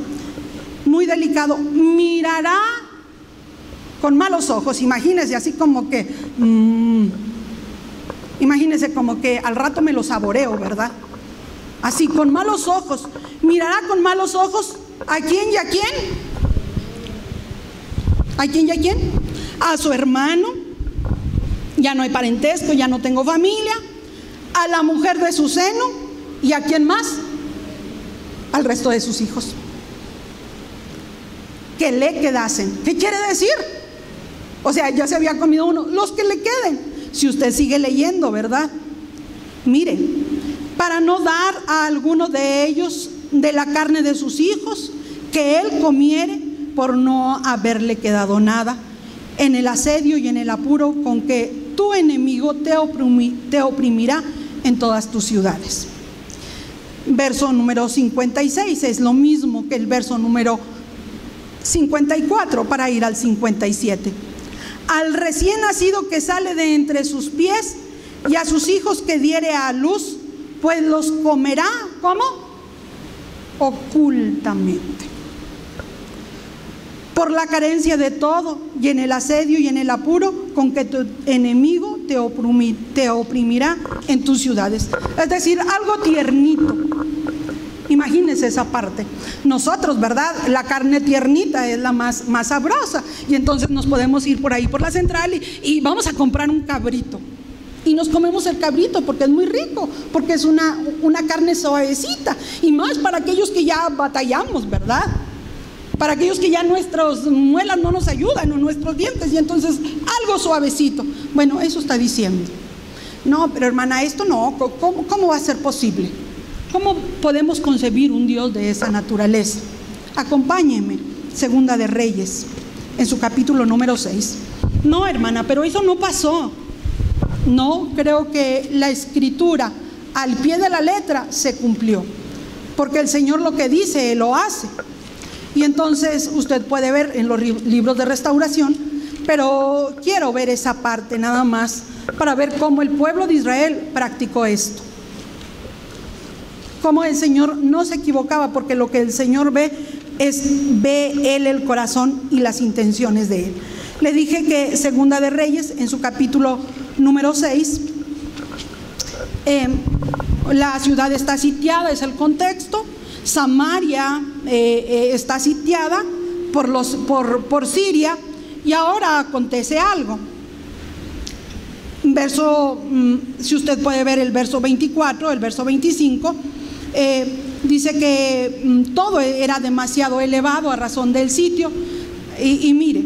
Muy delicado. Mirará con malos ojos. Imagínese así como que imagínese como que al rato me lo saboreo, ¿verdad? Así, con malos ojos. Mirará con malos ojos. ¿A quién y a quién? ¿A quién y a quién? A su hermano. Ya no hay parentesco, ya no tengo familia. A la mujer de su seno. ¿Y a quién más? Al resto de sus hijos. Que le quedasen. ¿Qué quiere decir? O sea, ya se había comido uno. Los que le queden. Si usted sigue leyendo, ¿verdad? Mire, para no dar a alguno de ellos de la carne de sus hijos, que él comiere por no haberle quedado nada, en el asedio y en el apuro con que tu enemigo te oprimirá en todas tus ciudades. Verso número 56 es lo mismo que el verso número 54 para ir al 57. Al recién nacido que sale de entre sus pies y a sus hijos que diere a luz, pues los comerá, ¿cómo? Ocultamente. Por la carencia de todo y en el asedio y en el apuro con que tu enemigo te oprimirá en tus ciudades. Es decir, algo tiernito. Imagínense esa parte. Nosotros, ¿verdad? La carne tiernita es la más sabrosa. Y entonces nos podemos ir por ahí por la central y vamos a comprar un cabrito. Y nos comemos el cabrito porque es muy rico, porque es una carne suavecita. Y más para aquellos que ya batallamos, ¿verdad? Para aquellos que ya nuestras muelas no nos ayudan, o nuestros dientes, y entonces algo suavecito. Bueno, eso está diciendo. No, pero hermana, esto no. ¿Cómo va a ser posible? ¿Cómo podemos concebir un Dios de esa naturaleza? Acompáñenme, Segunda de Reyes, en su capítulo número 6. No, hermana, pero eso no pasó. No, creo que la escritura al pie de la letra se cumplió, porque el Señor lo que dice, Él lo hace. Y entonces usted puede ver en los libros de restauración, pero quiero ver esa parte nada más para ver cómo el pueblo de Israel practicó esto. Cómo el Señor no se equivocaba, porque lo que el Señor ve Él el corazón y las intenciones de Él. Le dije que Segunda de Reyes, en su capítulo número 6, la ciudad está sitiada, es el contexto. Samaria está sitiada por Siria, y ahora acontece algo. Si usted puede ver el verso 24, el verso 25, dice que todo era demasiado elevado a razón del sitio. Y mire,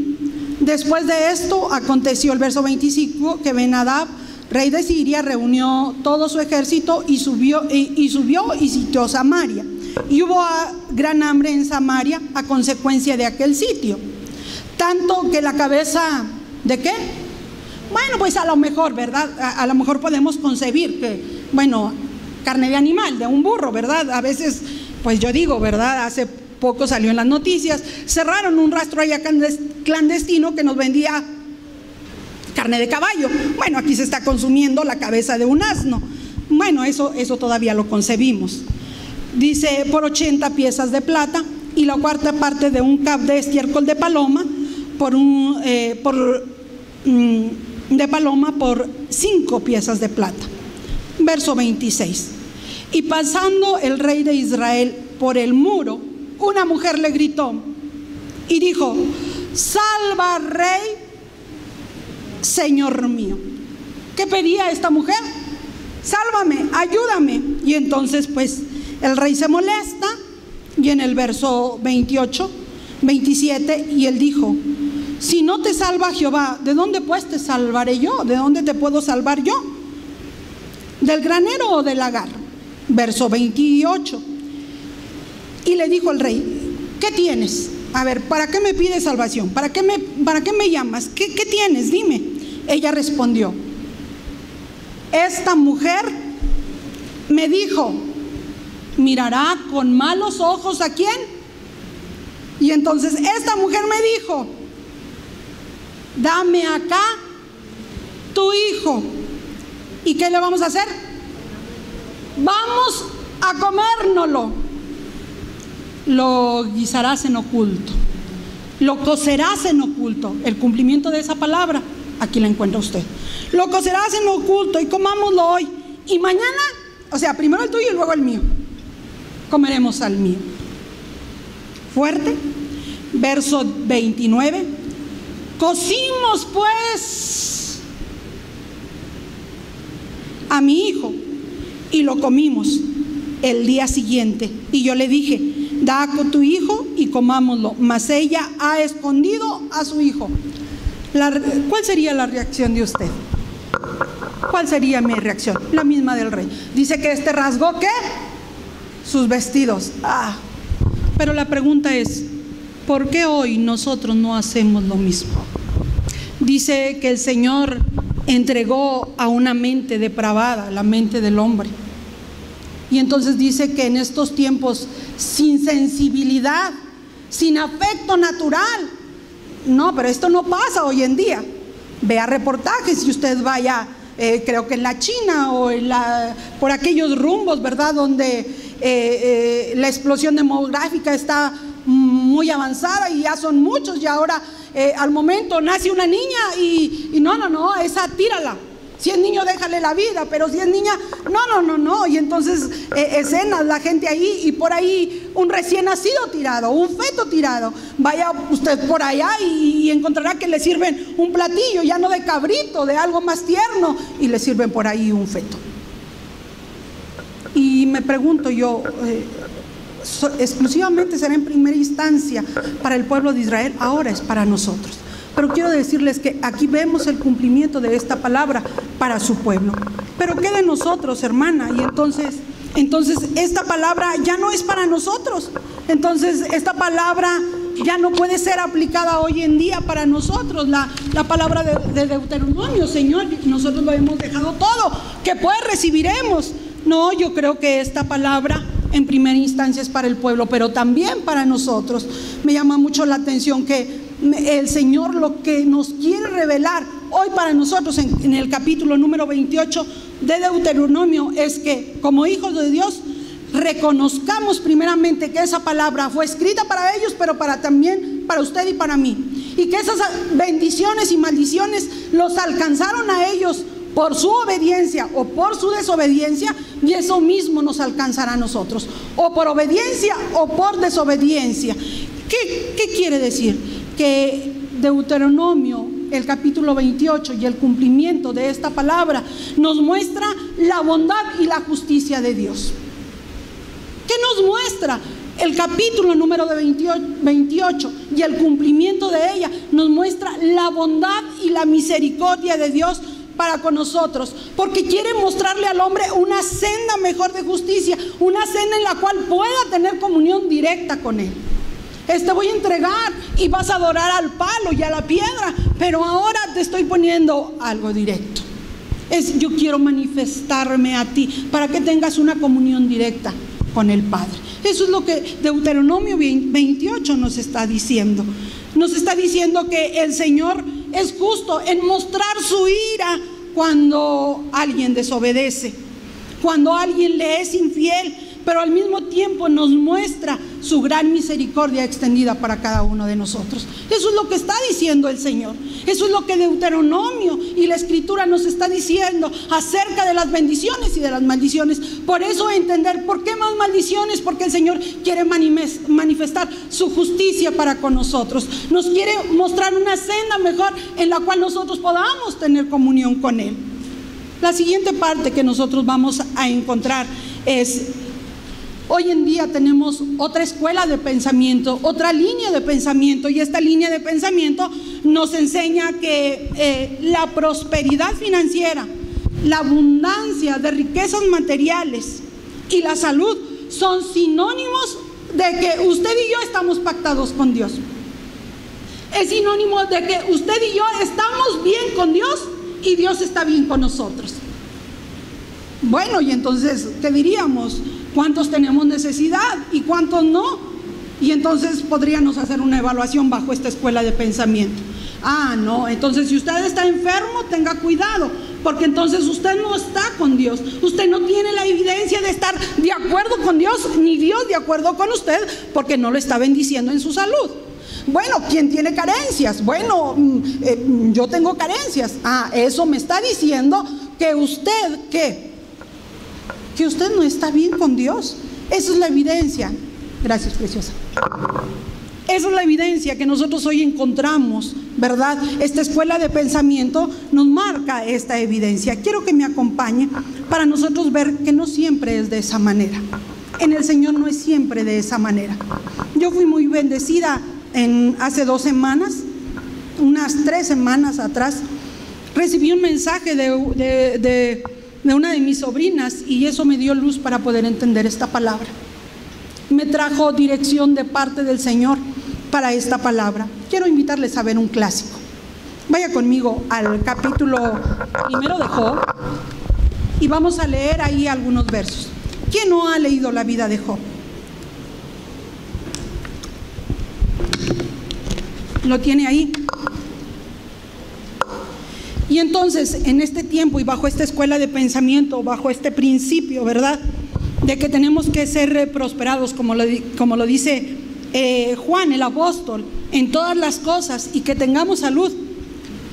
después de esto aconteció el verso 25 que Ben-Hadad, rey de Siria, reunió todo su ejército y subió y sitió Samaria. Y hubo gran hambre en Samaria a consecuencia de aquel sitio. Tanto que la cabeza, ¿de qué? Bueno, pues a lo mejor, ¿verdad? A lo mejor podemos concebir que, bueno, carne de animal, de un burro, ¿verdad? A veces, pues yo digo, ¿verdad? Hace poco salió en las noticias, cerraron un rastro allá clandestino que nos vendía carne de caballo. Bueno, aquí se está consumiendo la cabeza de un asno. Bueno, eso todavía lo concebimos. Dice, por 80 piezas de plata, y la cuarta parte de un cab de estiércol de paloma por 5 piezas de plata. Verso 26. Y pasando el rey de Israel por el muro, una mujer le gritó y dijo: salva, rey, señor mío. ¿Qué pedía esta mujer? Sálvame, ayúdame. Y entonces pues el rey se molesta, y en el verso 28, 27, y él dijo: si no te salva Jehová, ¿de dónde pues te salvaré yo? ¿De dónde te puedo salvar yo? ¿Del granero o del lagar? Verso 28. Y le dijo el rey: ¿qué tienes? A ver, ¿para qué me pides salvación? ¿Para qué me llamas? ¿Qué tienes? Dime. Ella respondió: esta mujer me dijo, ¿mirará con malos ojos a quién? Y entonces esta mujer me dijo: dame acá tu hijo. ¿Y qué le vamos a hacer? Vamos a comérnoslo. Lo guisarás en oculto, lo cocerás en oculto. El cumplimiento de esa palabra, aquí la encuentra usted. Lo cocerás en oculto y comámoslo hoy. Y mañana, o sea, primero el tuyo y luego el mío, comeremos al mío. Fuerte. Verso 29. Cocimos pues a mi hijo y lo comimos el día siguiente. Y yo le dije: da con tu hijo y comámoslo. Mas ella ha escondido a su hijo. ¿Cuál sería la reacción de usted? ¿Cuál sería mi reacción? La misma del rey. Dice que rasgó, ¿qué? Sus vestidos. Pero la pregunta es: ¿por qué hoy nosotros no hacemos lo mismo? Dice que el Señor entregó a una mente depravada, la mente del hombre. Y entonces dice que en estos tiempos, sin sensibilidad, sin afecto natural. No, pero esto no pasa hoy en día. Vea reportajes, si usted vaya, creo que en la China o por aquellos rumbos, ¿verdad? Donde la explosión demográfica está muy avanzada y ya son muchos, y ahora al momento nace una niña y no, esa tírala. Si es niño, déjale la vida, pero si es niña, no. Y entonces escenas, la gente ahí, y por ahí un recién nacido tirado, un feto tirado. Vaya usted por allá y encontrará que le sirven un platillo, ya no de cabrito, de algo más tierno, y le sirven por ahí un feto. Y me pregunto yo, exclusivamente será en primera instancia para el pueblo de Israel, ahora es para nosotros. Pero quiero decirles que aquí vemos el cumplimiento de esta palabra para su pueblo. Pero ¿qué de nosotros, hermana? Y entonces esta palabra ya no es para nosotros. Entonces esta palabra ya no puede ser aplicada hoy en día para nosotros. La palabra de Deuteronomio: Señor, nosotros lo hemos dejado todo, que pues recibiremos. No, yo creo que esta palabra en primera instancia es para el pueblo, pero también para nosotros. Me llama mucho la atención que el Señor lo que nos quiere revelar hoy para nosotros en el capítulo número 28 de Deuteronomio es que como hijos de Dios reconozcamos primeramente que esa palabra fue escrita para ellos, pero también para usted y para mí, y que esas bendiciones y maldiciones los alcanzaron a ellos por su obediencia o por su desobediencia, y eso mismo nos alcanzará a nosotros, o por obediencia o por desobediencia. ¿Qué quiere decir? Que Deuteronomio, el capítulo 28 y el cumplimiento de esta palabra nos muestra la bondad y la justicia de Dios. ¿Qué nos muestra? El capítulo número 28 y el cumplimiento de ella nos muestra la bondad y la misericordia de Dios para con nosotros, porque quiere mostrarle al hombre una senda mejor de justicia, una senda en la cual pueda tener comunión directa con Él. Te voy a entregar y vas a adorar al palo y a la piedra, pero ahora te estoy poniendo algo directo. Yo quiero manifestarme a ti para que tengas una comunión directa con el Padre. Eso es lo que Deuteronomio 28 nos está diciendo. Nos está diciendo que el Señor es justo en mostrar su ira cuando alguien desobedece, cuando alguien le es infiel, pero al mismo tiempo nos muestra su gran misericordia extendida para cada uno de nosotros. Eso es lo que está diciendo el Señor. Eso es lo que Deuteronomio y la Escritura nos está diciendo acerca de las bendiciones y de las maldiciones. Por eso entender por qué más maldiciones, porque el Señor quiere manifestar su justicia para con nosotros. Nos quiere mostrar una senda mejor en la cual nosotros podamos tener comunión con Él. La siguiente parte que nosotros vamos a encontrar es: hoy en día tenemos otra escuela de pensamiento, otra línea de pensamiento, y esta línea de pensamiento nos enseña que la prosperidad financiera, la abundancia de riquezas materiales y la salud son sinónimos de que usted y yo estamos pactados con Dios. Es sinónimo de que usted y yo estamos bien con Dios y Dios está bien con nosotros. Bueno, y entonces, ¿qué diríamos? ¿Cuántos tenemos necesidad y cuántos no? Y entonces podríamos hacer una evaluación bajo esta escuela de pensamiento. No, entonces si usted está enfermo, tenga cuidado, porque entonces usted no está con Dios. Usted no tiene la evidencia de estar de acuerdo con Dios, ni Dios de acuerdo con usted, porque no le está bendiciendo en su salud. Bueno, ¿quién tiene carencias? Bueno, yo tengo carencias. Eso me está diciendo que usted, ¿qué? Que usted no está bien con Dios. Esa es la evidencia. Gracias, preciosa. Esa es la evidencia que nosotros hoy encontramos, ¿verdad? Esta escuela de pensamiento nos marca esta evidencia. Quiero que me acompañe para nosotros ver que no siempre es de esa manera. En el Señor no es siempre de esa manera. Yo fui muy bendecida hace 2 semanas, unas 3 semanas atrás. Recibí un mensaje de una de mis sobrinas, y eso me dio luz para poder entender esta palabra. Me trajo dirección de parte del Señor para esta palabra. Quiero invitarles a ver un clásico. Vaya conmigo al capítulo 1 de Job y vamos a leer ahí algunos versos. ¿Quién no ha leído la vida de Job? ¿Lo tiene ahí? Y entonces, en este tiempo y bajo esta escuela de pensamiento, bajo este principio, ¿verdad?, de que tenemos que ser prosperados, como lo dice Juan el apóstol, en todas las cosas, y que tengamos salud.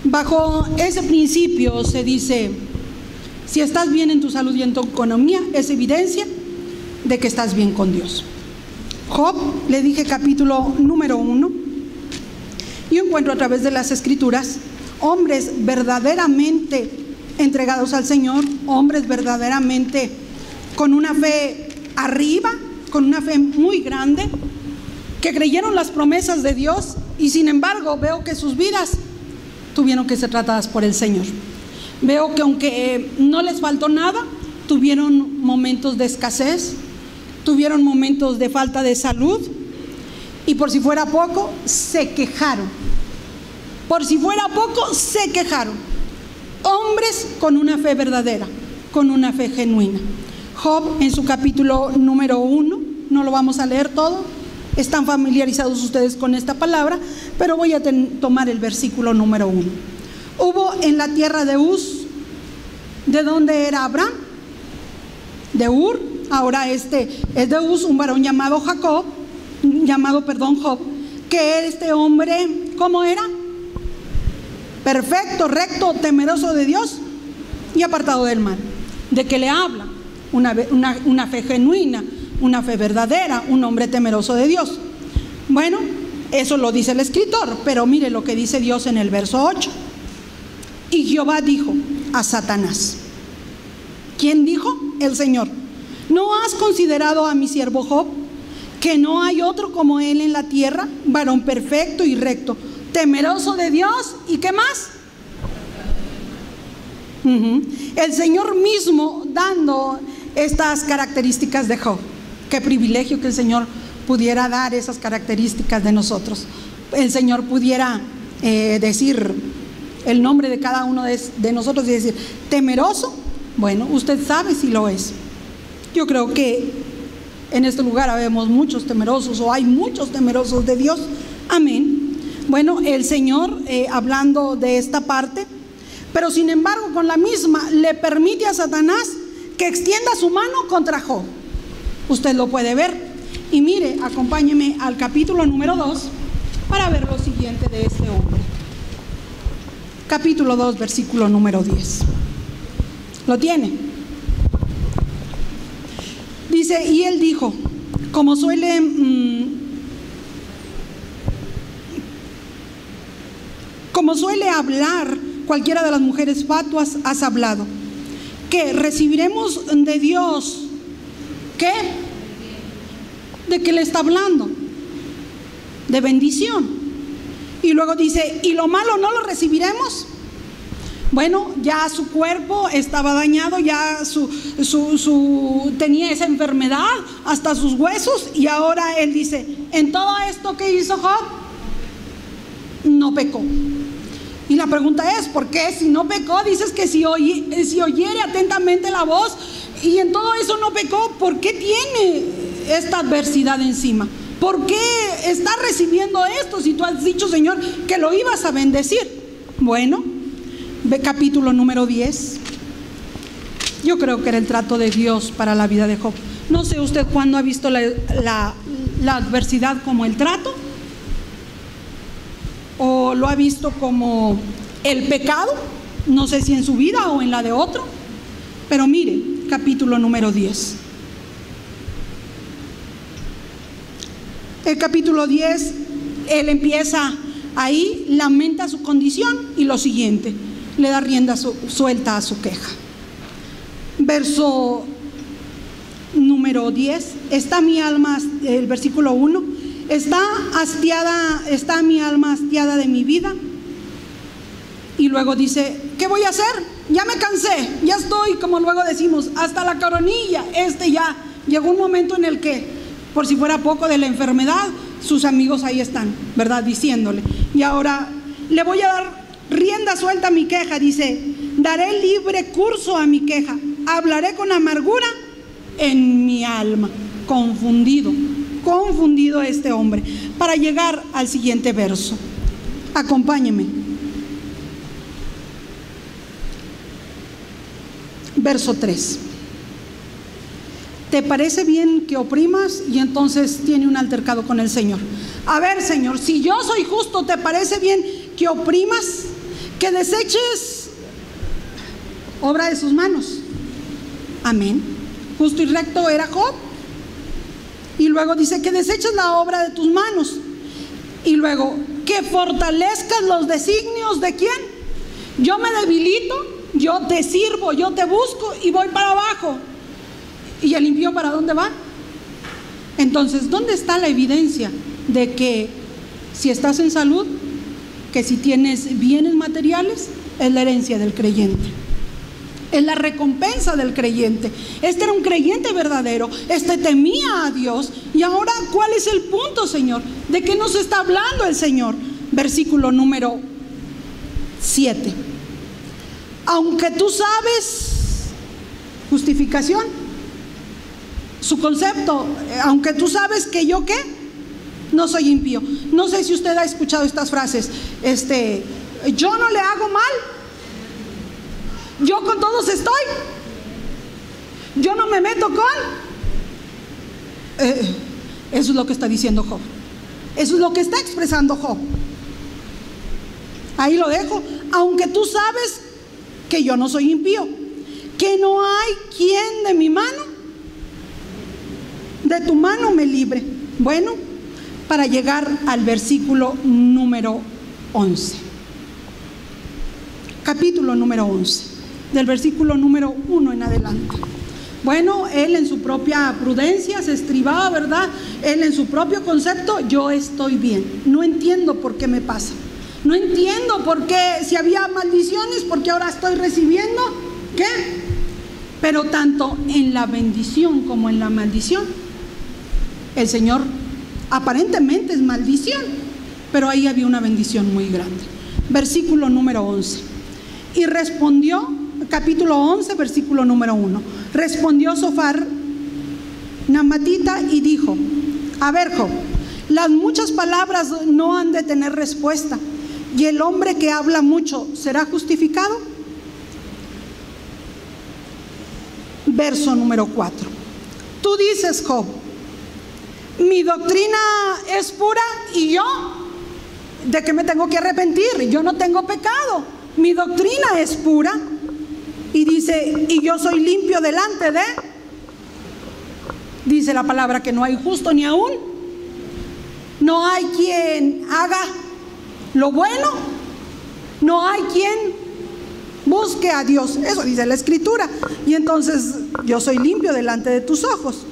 Bajo ese principio se dice: si estás bien en tu salud y en tu economía, es evidencia de que estás bien con Dios. Job, le dije, capítulo número 1. Yo encuentro a través de las Escrituras hombres verdaderamente entregados al Señor, hombres verdaderamente con una fe arriba, con una fe muy grande, que creyeron las promesas de Dios, y sin embargo veo que sus vidas tuvieron que ser tratadas por el Señor. Veo que aunque no les faltó nada, tuvieron momentos de escasez, tuvieron momentos de falta de salud, y por si fuera poco, se quejaron. Por si fuera poco, se quejaron. Hombres con una fe verdadera, con una fe genuina. Job, en su capítulo número 1, no lo vamos a leer todo, están familiarizados ustedes con esta palabra, pero voy a tomar el versículo número 1. Hubo en la tierra de Uz, ¿de dónde era Abraham? De Ur. Ahora es de Uz, un varón llamado Job, que este hombre, ¿cómo era? Perfecto, recto, temeroso de Dios y apartado del mal. ¿De qué le habla? Una fe genuina, una fe verdadera, un hombre temeroso de Dios. Bueno, eso lo dice el escritor, pero mire lo que dice Dios en el verso 8. Y Jehová dijo a Satanás. ¿Quién dijo? El Señor. ¿No has considerado a mi siervo Job, que no hay otro como él en la tierra, varón perfecto y recto, temeroso de Dios? ¿Y qué más? El Señor mismo dando estas características de Job. Qué privilegio que el Señor pudiera dar esas características de nosotros. El Señor pudiera decir el nombre de cada uno de nosotros y decir, temeroso. Bueno, usted sabe si lo es. Yo creo que en este lugar habemos muchos temerosos, o hay muchos temerosos de Dios. Amén. Bueno, el Señor hablando de esta parte, pero sin embargo con la misma le permite a Satanás que extienda su mano contra Job. Usted lo puede ver. Y mire, acompáñeme al capítulo número 2 para ver lo siguiente de este hombre. Capítulo 2, versículo número 10. ¿Lo tiene? Dice, y él dijo, como suele hablar cualquiera de las mujeres fatuas, has hablado, que recibiremos de Dios, ¿qué? ¿De qué le está hablando? De bendición. Y luego dice, ¿y lo malo no lo recibiremos? Bueno, ya su cuerpo estaba dañado, ya tenía esa enfermedad, hasta sus huesos, y ahora él dice, en todo esto que hizo Job, no pecó. Y la pregunta es, ¿por qué si no pecó? Dices que si oyere atentamente la voz, y en todo eso no pecó, ¿por qué tiene esta adversidad encima? ¿Por qué está recibiendo esto si tú has dicho, Señor, que lo ibas a bendecir? Bueno, capítulo número 10. Yo creo que era el trato de Dios para la vida de Job. No sé usted cuándo ha visto la adversidad como el trato, o lo ha visto como el pecado, no sé si en su vida o en la de otro. Pero mire, capítulo número 10. El capítulo 10, él empieza ahí, lamenta su condición y lo siguiente, le da rienda suelta a su queja. Verso número 10, está mi alma, el versículo 1, está mi alma hastiada de mi vida. Y luego dice, ¿qué voy a hacer? Ya me cansé, ya estoy, como luego decimos, hasta la coronilla. Ya llegó un momento en el que, por si fuera poco de la enfermedad, sus amigos ahí están, ¿verdad? Diciéndole, y ahora le voy a dar rienda suelta a mi queja. Dice, daré libre curso a mi queja, hablaré con amargura en mi alma. Confundido este hombre. Para llegar al siguiente verso, acompáñeme. Verso 3. ¿Te parece bien que oprimas? Y entonces tiene un altercado con el Señor. A ver, Señor, si yo soy justo, ¿te parece bien que oprimas? Que deseches obra de sus manos. Amén. Justo y recto era Job. Y luego dice que deseches la obra de tus manos. Y luego que fortalezcas los designios de quién. Yo me debilito, yo te sirvo, yo te busco y voy para abajo. ¿Y el impío para dónde va? Entonces, ¿dónde está la evidencia de que si estás en salud, que si tienes bienes materiales, es la herencia del creyente? Es la recompensa del creyente. Este era un creyente verdadero, este temía a Dios. Y ahora, ¿cuál es el punto, Señor? ¿De qué nos está hablando el Señor? Versículo número 7. Aunque tú sabes, justificación, su concepto, aunque tú sabes que yo, ¿qué? No soy impío. No sé si usted ha escuchado estas frases. Yo no le hago mal, yo con todos estoy, yo no me meto con. Eso es lo que está diciendo Job. Eso es lo que está expresando Job. Ahí lo dejo. Aunque tú sabes que yo no soy impío, que no hay quien de mi mano, de tu mano me libre. Bueno, para llegar al versículo número 11, capítulo número 11, del versículo número 1 en adelante. Bueno, él en su propia prudencia se estribaba, ¿verdad? Él en su propio concepto, yo estoy bien, no entiendo por qué me pasa. No entiendo por qué, si había maldiciones, porque ahora estoy recibiendo, ¿qué? Pero tanto en la bendición como en la maldición, el Señor aparentemente es maldición, pero ahí había una bendición muy grande. Versículo número 11. Y respondió, capítulo 11, versículo número 1. Respondió Sofar, Naamatita, y dijo: a ver, Job, las muchas palabras no han de tener respuesta, y el hombre que habla mucho será justificado. Verso número 4. Tú dices, Job, mi doctrina es pura y yo, ¿de qué me tengo que arrepentir? Yo no tengo pecado, mi doctrina es pura. Y dice, y yo soy limpio delante de, dice la palabra que no hay justo ni aún, no hay quien haga lo bueno, no hay quien busque a Dios. Eso dice la Escritura. Y entonces yo soy limpio delante de tus ojos.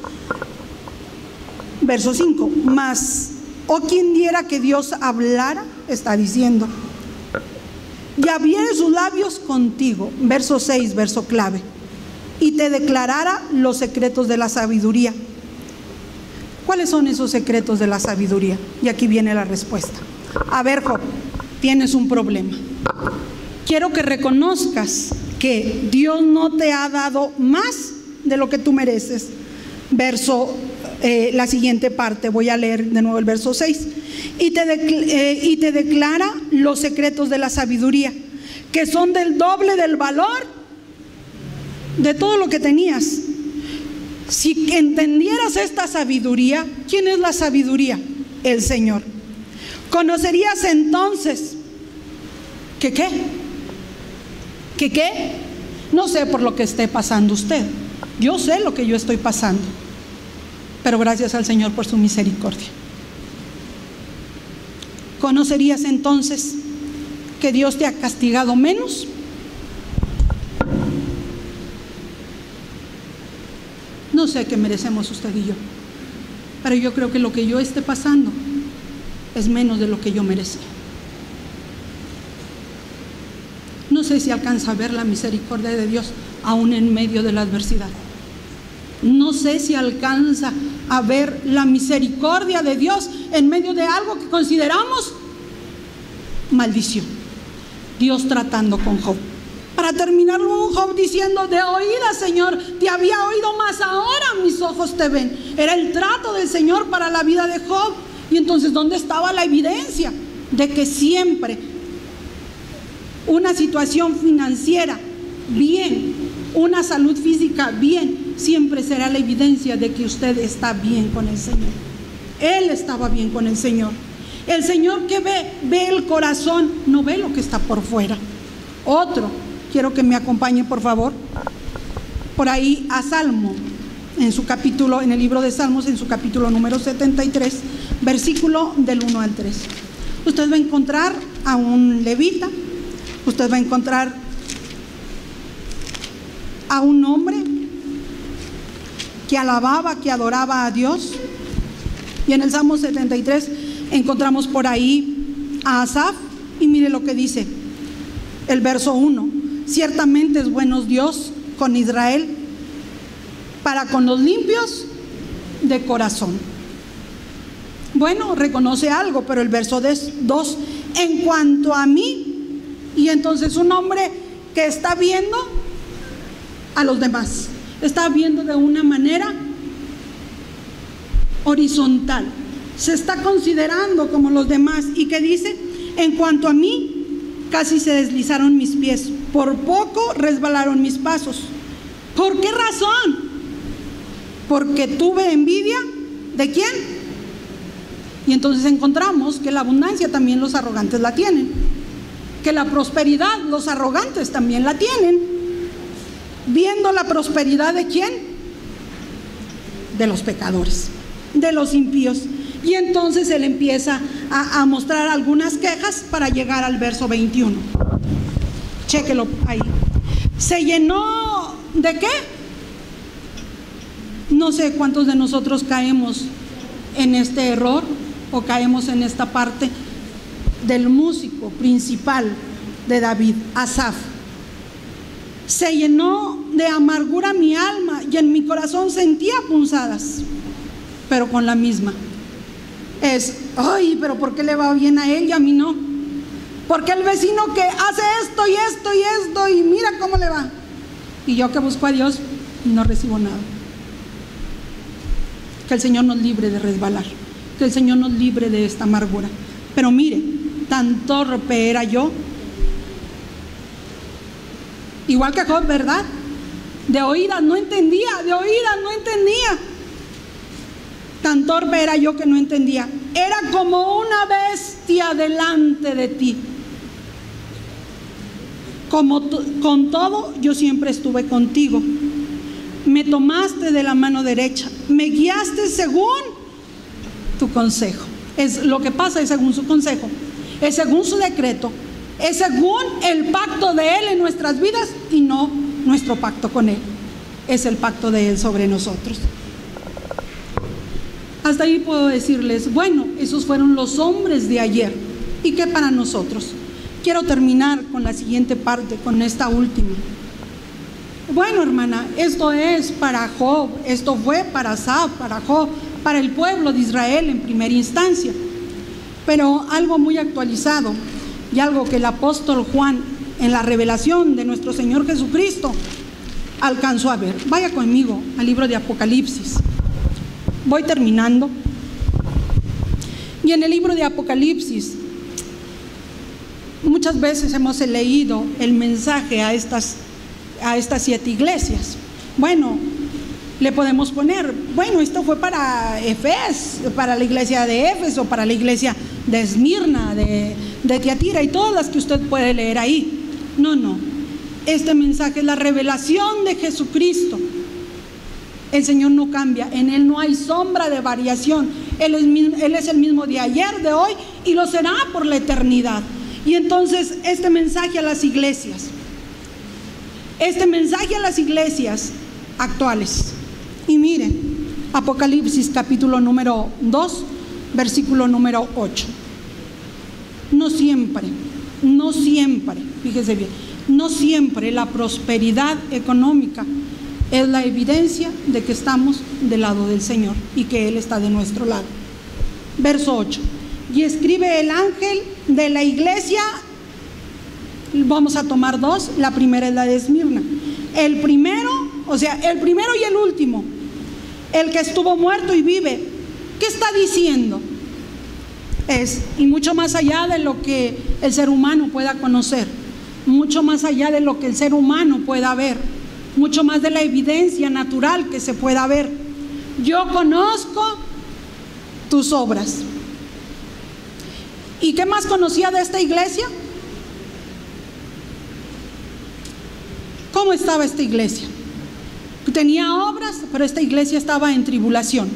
Verso 5. Mas, oh, quien diera que Dios hablara, está diciendo, y abriere sus labios contigo. Verso 6, verso clave. Y te declarara los secretos de la sabiduría. ¿Cuáles son esos secretos de la sabiduría? Y aquí viene la respuesta. A ver, Job, tienes un problema. Quiero que reconozcas que Dios no te ha dado más de lo que tú mereces. La siguiente parte, voy a leer de nuevo el verso 6. Y te declara los secretos de la sabiduría, que son del doble del valor de todo lo que tenías. Si entendieras esta sabiduría, ¿quién es la sabiduría? El Señor. Conocerías entonces que ¿qué? ¿Que qué? No sé por lo que esté pasando usted. Yo sé lo que yo estoy pasando, pero gracias al Señor por su misericordia. ¿Conocerías entonces que Dios te ha castigado menos? No sé qué merecemos usted y yo, pero yo creo que lo que yo esté pasando es menos de lo que yo merecía. No sé si alcanza a ver la misericordia de Dios aún en medio de la adversidad. No sé si alcanza a ver la misericordia de Dios en medio de algo que consideramos maldición. Dios tratando con Job. Para terminar, luego Job diciendo: de oídas, Señor, te había oído, más ahora mis ojos te ven. Era el trato del Señor para la vida de Job. Y entonces, ¿dónde estaba la evidencia de que siempre una situación financiera bien, una salud física bien, siempre será la evidencia de que usted está bien con el Señor? Él estaba bien con el Señor. El Señor que ve el corazón, no ve lo que está por fuera. Otro, quiero que me acompañe por favor por ahí a Salmo, en su capítulo, en el libro de Salmos, en su capítulo número 73, versículo del 1 al 3. Usted va a encontrar a un levita, usted va a encontrar a un hombre que alababa, que adoraba a Dios. Y en el Salmo 73 encontramos por ahí a Asaf, y mire lo que dice el verso 1: ciertamente es bueno Dios con Israel, para con los limpios de corazón. Bueno, reconoce algo, pero el verso 2: en cuanto a mí. Y entonces un hombre que está viendo a los demás, está viendo de una manera horizontal, se está considerando como los demás. ¿Y qué dice? En cuanto a mí, casi se deslizaron mis pies, por poco resbalaron mis pasos. ¿Por qué razón? Porque tuve envidia ¿de quién? Y entonces encontramos que la abundancia también los arrogantes la tienen, que la prosperidad los arrogantes también la tienen. Viendo la prosperidad ¿de quién? De los pecadores, de los impíos. Y entonces él empieza a mostrar algunas quejas para llegar al verso 21. Chéquelo ahí. ¿Se llenó de qué? No sé cuántos de nosotros caemos en este error o caemos en esta parte del músico principal de David, Asaf. Se llenó de amargura mi alma y en mi corazón sentía punzadas, pero con la misma. Ay, pero ¿por qué le va bien a él y a mí no? Porque el vecino que hace esto y esto y esto y mira cómo le va, y yo que busco a Dios y no recibo nada. Que el Señor nos libre de resbalar, que el Señor nos libre de esta amargura. Pero mire, tan torpe era yo, igual que Job, ¿verdad? De oídas no entendía, tan torpe era yo que no entendía. Era como una bestia delante de ti. Con todo, yo siempre estuve contigo. Me tomaste de la mano derecha, me guiaste según tu consejo. Lo que pasa es según su consejo, es según su decreto, es según el pacto de Él en nuestras vidas y no nuestro pacto con Él. Es el pacto de Él sobre nosotros. Hasta ahí puedo decirles, bueno, esos fueron los hombres de ayer. ¿Y qué para nosotros? Quiero terminar con la siguiente parte, con esta última. Bueno, hermana, esto es para Job, esto fue para Asaf, para Job, para el pueblo de Israel en primera instancia. Pero algo muy actualizado y algo que el apóstol Juan en la revelación de nuestro Señor Jesucristo alcanzó a ver. Vaya conmigo al libro de Apocalipsis. Voy terminando. Y en el libro de Apocalipsis muchas veces hemos leído el mensaje a estas 7 iglesias. Bueno, le podemos poner, bueno, esto fue para para la iglesia de Éfeso, para la iglesia de Esmirna, de Tiatira y todas las que usted puede leer ahí. No, este mensaje es la revelación de Jesucristo. El Señor no cambia, en Él no hay sombra de variación. Él es el mismo de ayer, de hoy y lo será por la eternidad. Y entonces este mensaje a las iglesias actuales. Y miren, Apocalipsis capítulo número 2, versículo número 8. No siempre, fíjese bien, no siempre la prosperidad económica es la evidencia de que estamos del lado del Señor y que Él está de nuestro lado. Verso 8. Y escribe el ángel de la iglesia, vamos a tomar 2, la primera es la de Esmirna. El primero y el último, el que estuvo muerto y vive, ¿qué está diciendo? Y mucho más allá de lo que el ser humano pueda conocer, mucho más allá de lo que el ser humano pueda ver, mucho más de la evidencia natural que se pueda ver. Yo conozco tus obras. ¿Y qué más conocía de esta iglesia? ¿Cómo estaba esta iglesia? Tenía obras, pero esta iglesia estaba en tribulación.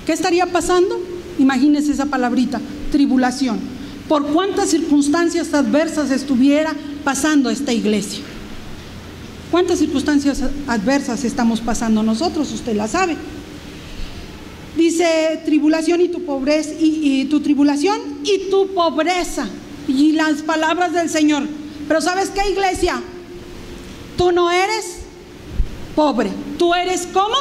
¿Qué estaría pasando? Imagínense esa palabrita, tribulación. ¿Por cuántas circunstancias adversas estuviera pasando esta iglesia? ¿Cuántas circunstancias adversas estamos pasando nosotros? Usted la sabe. Dice tribulación y tu pobreza, y tu tribulación y tu pobreza. Y las palabras del Señor. Pero ¿sabes qué, iglesia? Tú no eres pobre. ¿Tú eres cómo?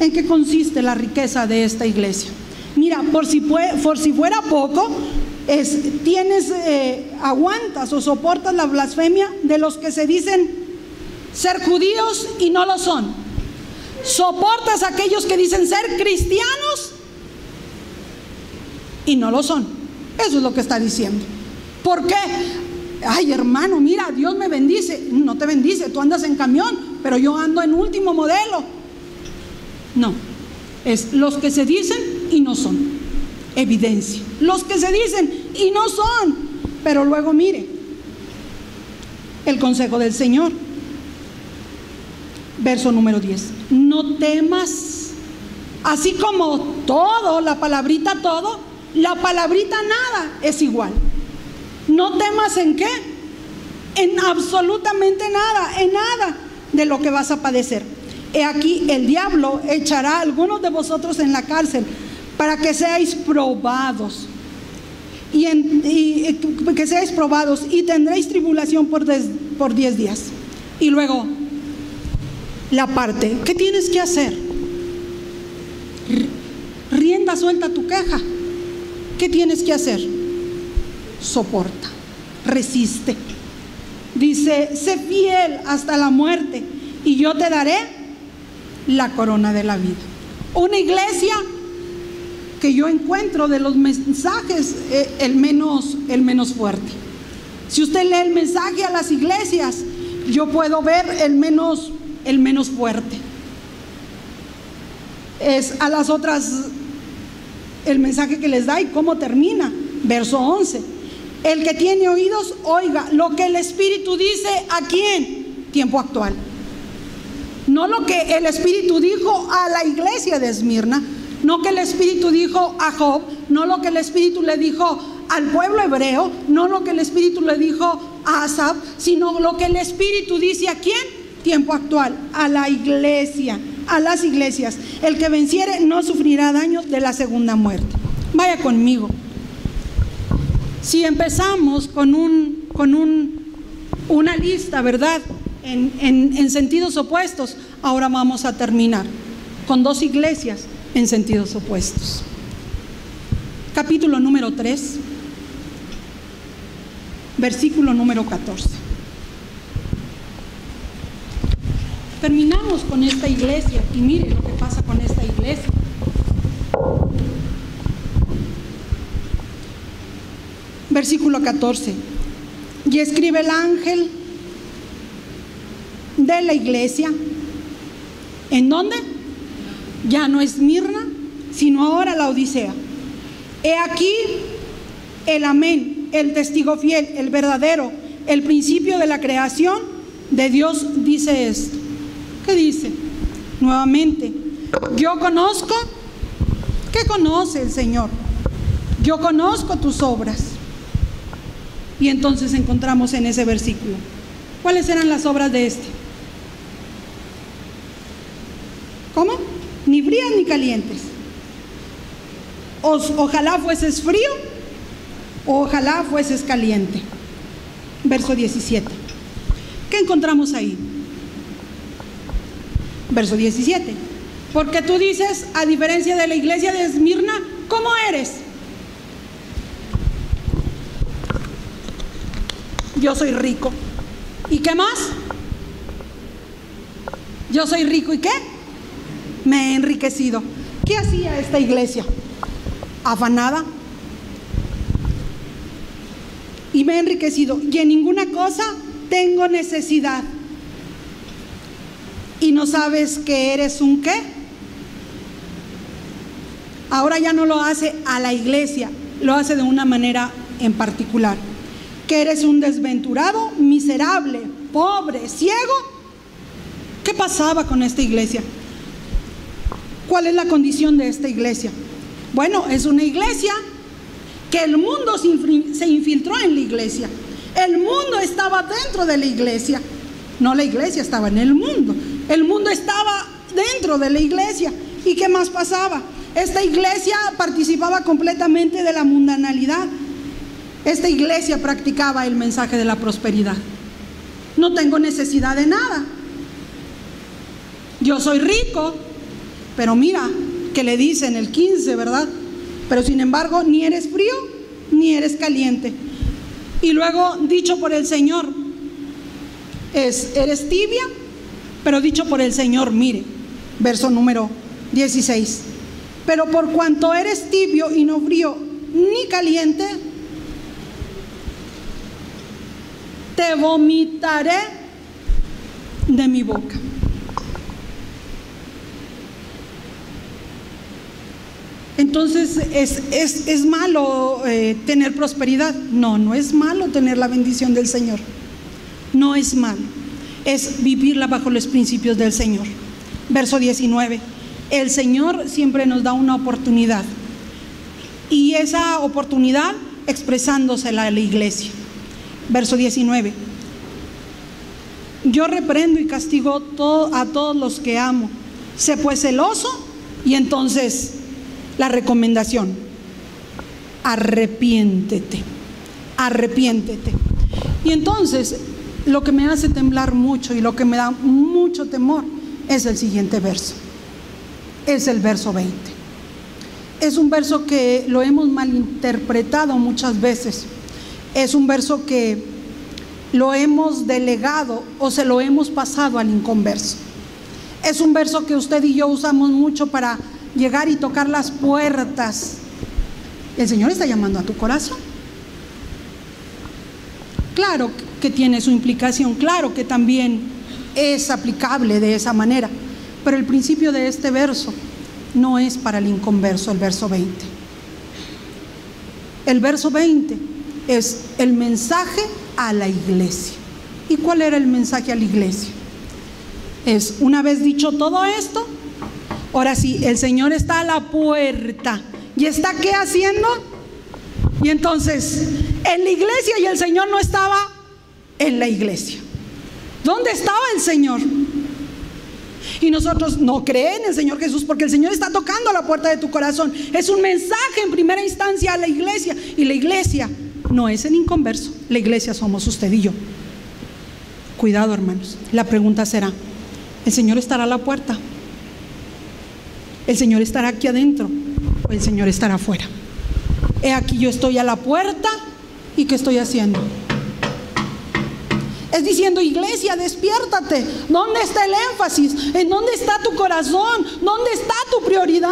¿En qué consiste la riqueza de esta iglesia? Mira, por si fuera poco, aguantas o soportas la blasfemia de los que se dicen ser judíos y no lo son. Soportas a aquellos que dicen ser cristianos y no lo son. Eso es lo que está diciendo. ¿Por qué? Ay, hermano, mira, Dios me bendice. No te bendice, tú andas en camión, pero yo ando en último modelo. No, es los que se dicen y no son. Evidencia. Los que se dicen y no son. Pero luego mire el consejo del Señor. Verso número 10. No temas. Así como todo, la palabrita todo, la palabrita nada es igual. No temas en qué, en absolutamente nada, en nada de lo que vas a padecer. He aquí el diablo echará a algunos de vosotros en la cárcel para que seáis probados y que seáis probados, y tendréis tribulación por 10 días. Y luego, la parte, ¿qué tienes que hacer? Rienda suelta a tu queja. ¿Qué tienes que hacer? Soporta, resiste. Dice, sé fiel hasta la muerte y yo te daré la corona de la vida. Una iglesia que yo encuentro de los mensajes el menos fuerte. Si usted lee el mensaje a las iglesias, yo puedo ver el menos fuerte. Es a las otras el mensaje que les da y cómo termina. Verso 11. El que tiene oídos, oiga lo que el Espíritu dice. ¿A quién? Tiempo actual. No lo que el Espíritu dijo a la iglesia de Esmirna, no que el Espíritu dijo a Job, no lo que el Espíritu le dijo al pueblo hebreo, no lo que el Espíritu le dijo a Asaf, sino lo que el Espíritu dice. ¿A quién? Tiempo actual, a la iglesia, a las iglesias. El que venciere no sufrirá daños de la segunda muerte. Vaya conmigo. Si empezamos con una lista, ¿verdad?, en sentidos opuestos, ahora vamos a terminar con 2 iglesias en sentidos opuestos. Capítulo número 3, versículo número 14. Terminamos con esta iglesia y mire lo que pasa con esta iglesia. Versículo 14. Y escribe el ángel de la iglesia. ¿En dónde? Ya no Esmirna, sino ahora Laodicea. He aquí el amén, el testigo fiel, el verdadero, el principio de la creación de Dios dice esto. ¿Qué dice? Nuevamente, yo conozco. ¿Qué conoce el Señor? Yo conozco tus obras. Y entonces encontramos en ese versículo, ¿cuáles eran las obras de este? ¿Cómo? Ni frías ni calientes. Ojalá fueses frío, o ojalá fueses caliente. Verso 17. ¿Qué encontramos ahí? Verso 17. Porque tú dices, a diferencia de la iglesia de Esmirna, ¿cómo eres? Yo soy rico. ¿Y qué más? Yo soy rico, ¿y qué? Me he enriquecido. ¿Qué hacía esta iglesia? Afanada. Y me he enriquecido. Y en ninguna cosa tengo necesidad. ¿Y no sabes que eres un qué? Ahora ya no lo hace a la iglesia, lo hace de una manera en particular. Que eres un desventurado, miserable, pobre, ciego. ¿Qué pasaba con esta iglesia? ¿Cuál es la condición de esta iglesia? Bueno, es una iglesia que el mundo se infiltró en la iglesia. El mundo estaba dentro de la iglesia. No, la iglesia estaba en el mundo. El mundo estaba dentro de la iglesia. ¿Y qué más pasaba? Esta iglesia participaba completamente de la mundanalidad. Esta iglesia practicaba el mensaje de la prosperidad. No tengo necesidad de nada. Yo soy rico, pero mira que le dice en el 15, ¿verdad? Pero sin embargo, ni eres frío ni eres caliente. Y luego, dicho por el Señor, eres tibia, pero dicho por el Señor, mire, verso número 16. Pero por cuanto eres tibio y no frío ni caliente, te vomitaré de mi boca. Entonces, ¿es malo tener prosperidad? No, no es malo tener la bendición del Señor. No es malo. Es vivirla bajo los principios del Señor. Verso 19. El Señor siempre nos da una oportunidad. Y esa oportunidad expresándosela a la iglesia. Verso 19. Yo reprendo y castigo a todos los que amo. Sé pues celoso. Y entonces la recomendación: arrepiéntete, arrepiéntete. Y entonces, lo que me hace temblar mucho y lo que me da mucho temor es el siguiente verso. Es el verso 20. Es un verso que lo hemos malinterpretado muchas veces. Es un verso que lo hemos delegado o se lo hemos pasado al inconverso. Es un verso que usted y yo usamos mucho para llegar y tocar las puertas. El Señor está llamando a tu corazón. Claro que tiene su implicación, claro que también es aplicable de esa manera, pero el principio de este verso no es para el inconverso, el verso 20. El verso 20 es el mensaje a la iglesia. ¿Y cuál era el mensaje a la iglesia? Es, una vez dicho todo esto, ahora sí, el Señor está a la puerta. ¿Y está qué haciendo? Y entonces, en la iglesia, y el Señor no estaba en la iglesia. ¿Dónde estaba el Señor? Y nosotros no creen en el Señor Jesús porque el Señor está tocando a la puerta de tu corazón. Es un mensaje en primera instancia a la iglesia. Y la iglesia no es el inconverso. La iglesia somos usted y yo. Cuidado, hermanos. La pregunta será, ¿el Señor estará a la puerta? ¿El Señor estará aquí adentro? ¿O el Señor estará afuera? He aquí yo estoy a la puerta. ¿Y qué estoy haciendo? Es diciendo, iglesia, despiértate. ¿Dónde está el énfasis? ¿En dónde está tu corazón? ¿Dónde está tu prioridad?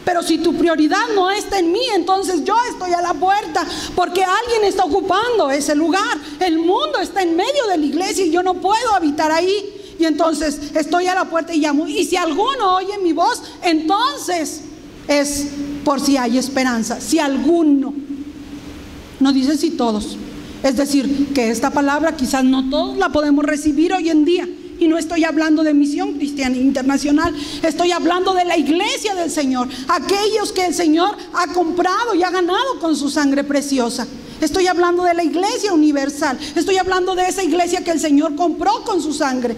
Pero si tu prioridad no está en mí, entonces yo estoy a la puerta, porque alguien está ocupando ese lugar. El mundo está en medio de la iglesia y yo no puedo habitar ahí. Y entonces estoy a la puerta y llamo. Y si alguno oye mi voz, entonces es por si hay esperanza. Si alguno, no dice si todos. Es decir, que esta palabra quizás no todos la podemos recibir hoy en día. Y no estoy hablando de Misión Cristiana Internacional, estoy hablando de la iglesia del Señor, aquellos que el Señor ha comprado y ha ganado con su sangre preciosa. Estoy hablando de la iglesia universal, estoy hablando de esa iglesia que el Señor compró con su sangre.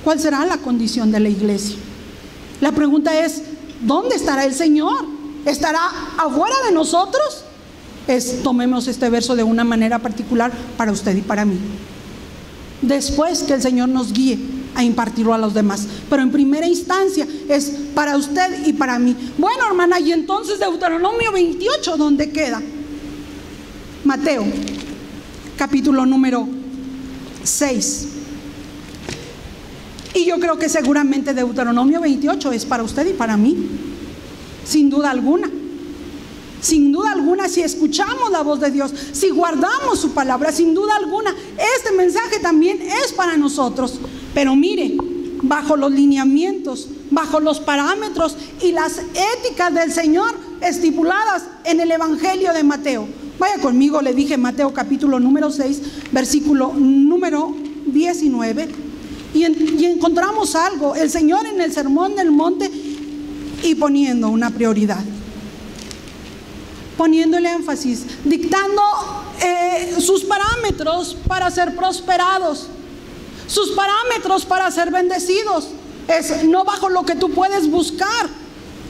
¿Cuál será la condición de la iglesia? La pregunta es, ¿dónde estará el Señor? ¿Estará afuera de nosotros? Tomemos este verso de una manera particular para usted y para mí. Después que el Señor nos guíe a impartirlo a los demás, pero en primera instancia es para usted y para mí. Bueno, hermana, y entonces Deuteronomio 28, ¿dónde queda? Mateo, capítulo número 6. Y yo creo que seguramente Deuteronomio 28 es para usted y para mí, sin duda alguna. Sin duda alguna, si escuchamos la voz de Dios, si guardamos su palabra, sin duda alguna, este mensaje también es para nosotros. Pero mire, bajo los lineamientos, bajo los parámetros y las éticas del Señor estipuladas en el Evangelio de Mateo. Vaya conmigo, le dije, Mateo capítulo número 6, versículo número 19. Y encontramos algo, el Señor en el Sermón del Monte y poniendo una prioridad. Poniendo el énfasis, dictando sus parámetros para ser prosperados, sus parámetros para ser bendecidos. Es no bajo lo que tú puedes buscar,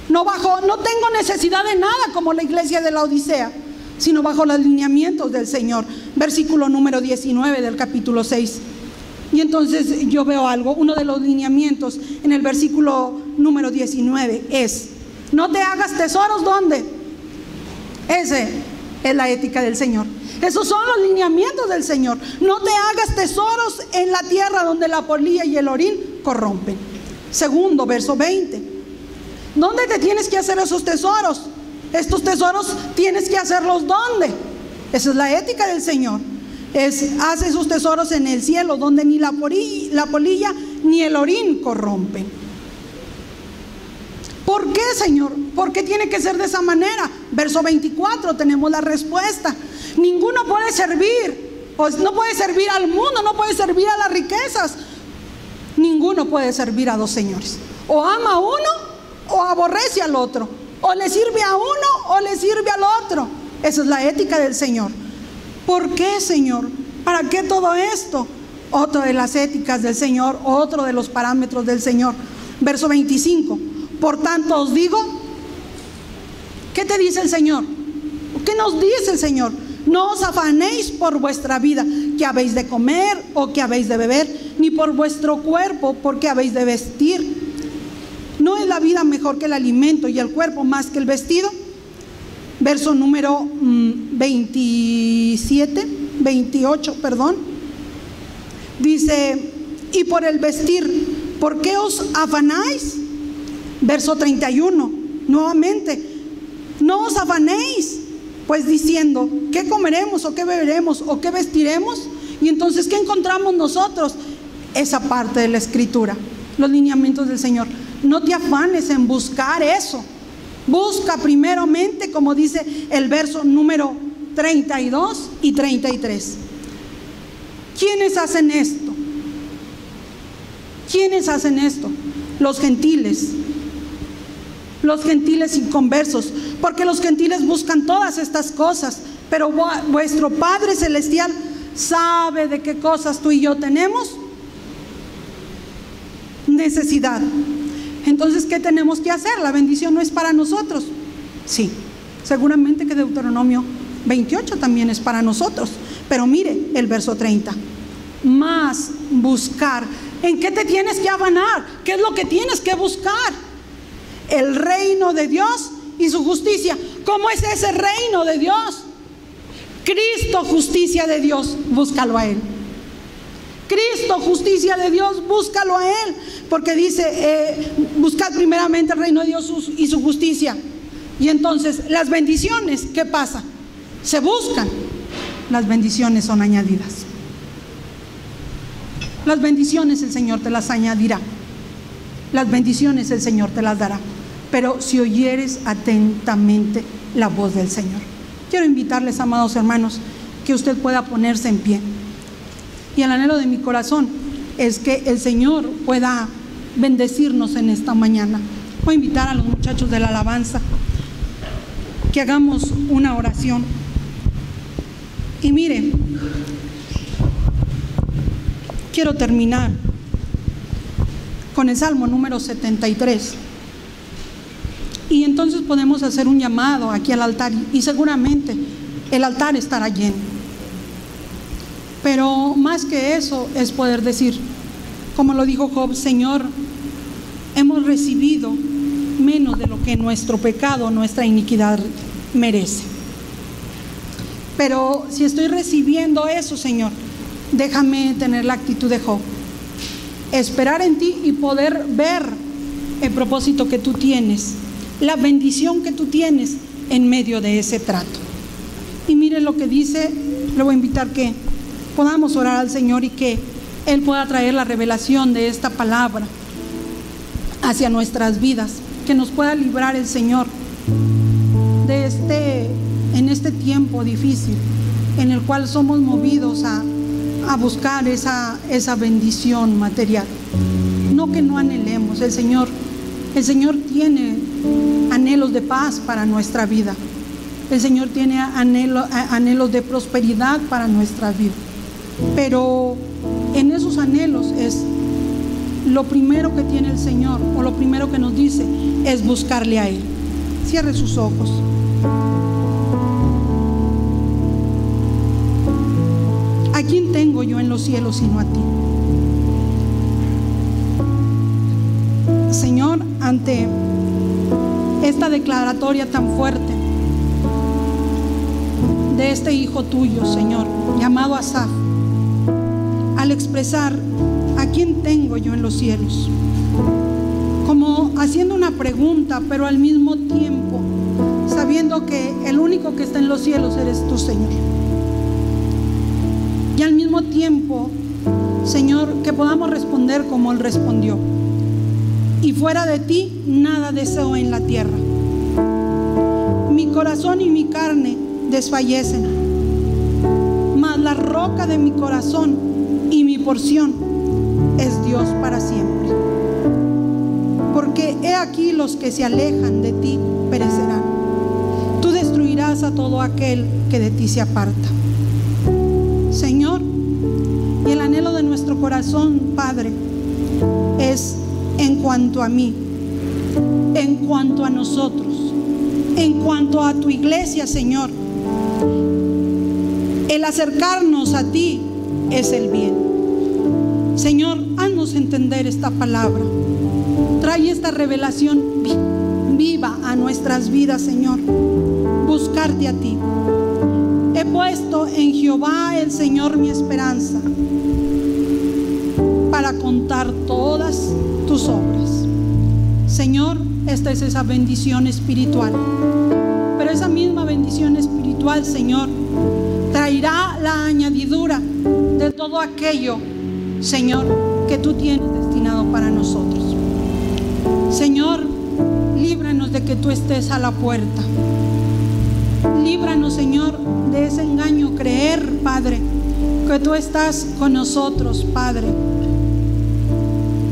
no tengo necesidad de nada como la iglesia de la Odisea, sino bajo los lineamientos del Señor. Versículo número 19 del capítulo 6. Y entonces yo veo algo, uno de los lineamientos en el versículo número 19 es, no te hagas tesoros, ¿dónde? Esa es la ética del Señor. Esos son los lineamientos del Señor. No te hagas tesoros en la tierra donde la polilla y el orín corrompen. Segundo, verso 20. ¿Dónde te tienes que hacer esos tesoros? Estos tesoros tienes que hacerlos ¿dónde? Esa es la ética del Señor. Haz esos tesoros en el cielo, donde ni la polilla ni el orín corrompen. ¿Por qué, Señor? ¿Por qué tiene que ser de esa manera? Verso 24, tenemos la respuesta. Ninguno puede servir, pues no puede servir al mundo, no puede servir a las riquezas. Ninguno puede servir a dos señores. O ama a uno o aborrece al otro. O le sirve a uno o le sirve al otro. Esa es la ética del Señor. ¿Por qué, Señor? ¿Para qué todo esto? Otro de las éticas del Señor, otro de los parámetros del Señor. Verso 25. Por tanto os digo, ¿qué te dice el Señor? ¿Qué nos dice el Señor? No os afanéis por vuestra vida, que habéis de comer o que habéis de beber, ni por vuestro cuerpo, porque habéis de vestir. ¿No es la vida mejor que el alimento y el cuerpo más que el vestido? Verso número 28, dice: y por el vestir, ¿por qué os afanáis? Verso 31, nuevamente: no os afanéis, pues diciendo, ¿qué comeremos o qué beberemos o qué vestiremos? Y entonces, ¿qué encontramos nosotros? Esa parte de la Escritura, los lineamientos del Señor. No te afanes en buscar eso. Busca primeramente, como dice el verso número 32 y 33. ¿Quiénes hacen esto? ¿Quiénes hacen esto? Los gentiles. Los gentiles inconversos, porque los gentiles buscan todas estas cosas, pero vuestro Padre Celestial sabe de qué cosas tú y yo tenemos necesidad. Entonces, ¿qué tenemos que hacer? La bendición no es para nosotros. Sí, seguramente que Deuteronomio 28 también es para nosotros, pero mire el verso 30: más buscar. ¿En qué te tienes que afanar? ¿Qué es lo que tienes que buscar? El reino de Dios y su justicia. ¿Cómo es ese reino de Dios? Cristo, justicia de Dios, búscalo a Él. Cristo, justicia de Dios, búscalo a Él. Porque dice, buscad primeramente el reino de Dios y su justicia. Y entonces, las bendiciones, ¿qué pasa? Se buscan. Las bendiciones son añadidas. Las bendiciones el Señor te las añadirá. Las bendiciones el Señor te las dará. Pero si oyeres atentamente la voz del Señor. Quiero invitarles, amados hermanos, que usted pueda ponerse en pie. Y el anhelo de mi corazón es que el Señor pueda bendecirnos en esta mañana. Voy a invitar a los muchachos de la alabanza que hagamos una oración. Y mire, quiero terminar con el Salmo número 73. Y entonces podemos hacer un llamado aquí al altar, y seguramente el altar estará lleno. Pero más que eso es poder decir, como lo dijo Job: Señor, hemos recibido menos de lo que nuestro pecado, nuestra iniquidad merece. Pero si estoy recibiendo eso, Señor, déjame tener la actitud de Job, esperar en ti y poder ver el propósito que tú tienes, la bendición que tú tienes en medio de ese trato. Y mire lo que dice. Le voy a invitar que podamos orar al Señor y que Él pueda traer la revelación de esta palabra hacia nuestras vidas, que nos pueda librar el Señor de en este tiempo difícil en el cual somos movidos a buscar esa bendición material. No que no anhelemos. El Señor tiene anhelos de paz para nuestra vida. El Señor tiene anhelos de prosperidad para nuestra vida. Pero en esos anhelos es lo primero que tiene el Señor, o lo primero que nos dice es buscarle a Él. Cierre sus ojos. ¿A quién tengo yo en los cielos sino a ti? Señor, ante esta declaratoria tan fuerte de este hijo tuyo, Señor, llamado Asaf, al expresar ¿a quién tengo yo en los cielos? Como haciendo una pregunta, pero al mismo tiempo sabiendo que el único que está en los cielos eres tú, Señor. Y al mismo tiempo, Señor, que podamos responder como Él respondió: y fuera de ti nada deseo en la tierra. Mi corazón y mi carne desfallecen, mas la roca de mi corazón y mi porción es Dios para siempre. Porque he aquí los que se alejan de ti perecerán. Tú destruirás a todo aquel que de ti se aparta. Señor, y el anhelo de nuestro corazón, Padre, es en cuanto a mí, en cuanto a nosotros, en cuanto a tu iglesia, Señor, el acercarnos a ti es el bien. Señor, haznos entender esta palabra. Trae esta revelación viva a nuestras vidas, Señor. Buscarte a ti. He puesto en Jehová el Señor mi esperanza, para contar todas tus obras. Señor, esta es esa bendición espiritual. Pero esa misma bendición espiritual, Señor, traerá la añadidura de todo aquello, Señor, que tú tienes destinado para nosotros. Señor, líbranos de que tú estés a la puerta. Líbranos, Señor, de ese engaño, creer, Padre, que tú estás con nosotros, Padre,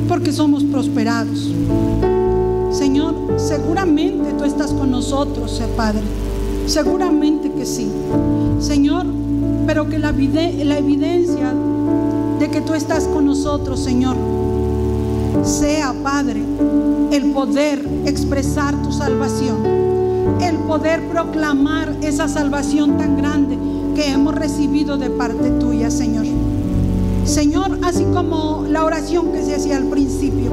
porque somos prosperados. Señor, seguramente tú estás con nosotros, Padre. Seguramente que sí, Señor, pero que la evidencia de que tú estás con nosotros, Señor, sea, Padre, el poder expresar tu salvación, el poder proclamar esa salvación tan grande que hemos recibido de parte tuya, Señor. Señor, así como la oración que se hacía al principio,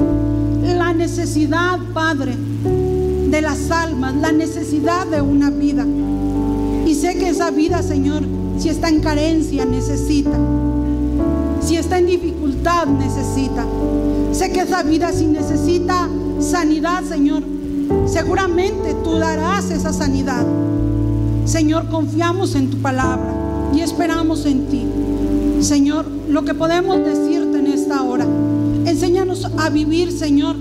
la necesidad, Padre, de las almas, la necesidad de una vida. Y sé que esa vida, Señor, si está en carencia, necesita. Si está en dificultad, necesita. Sé que esa vida, si necesita sanidad, Señor, seguramente tú darás esa sanidad. Señor, confiamos en tu palabra y esperamos en ti. Señor, lo que podemos decirte en esta hora, enséñanos a vivir, Señor,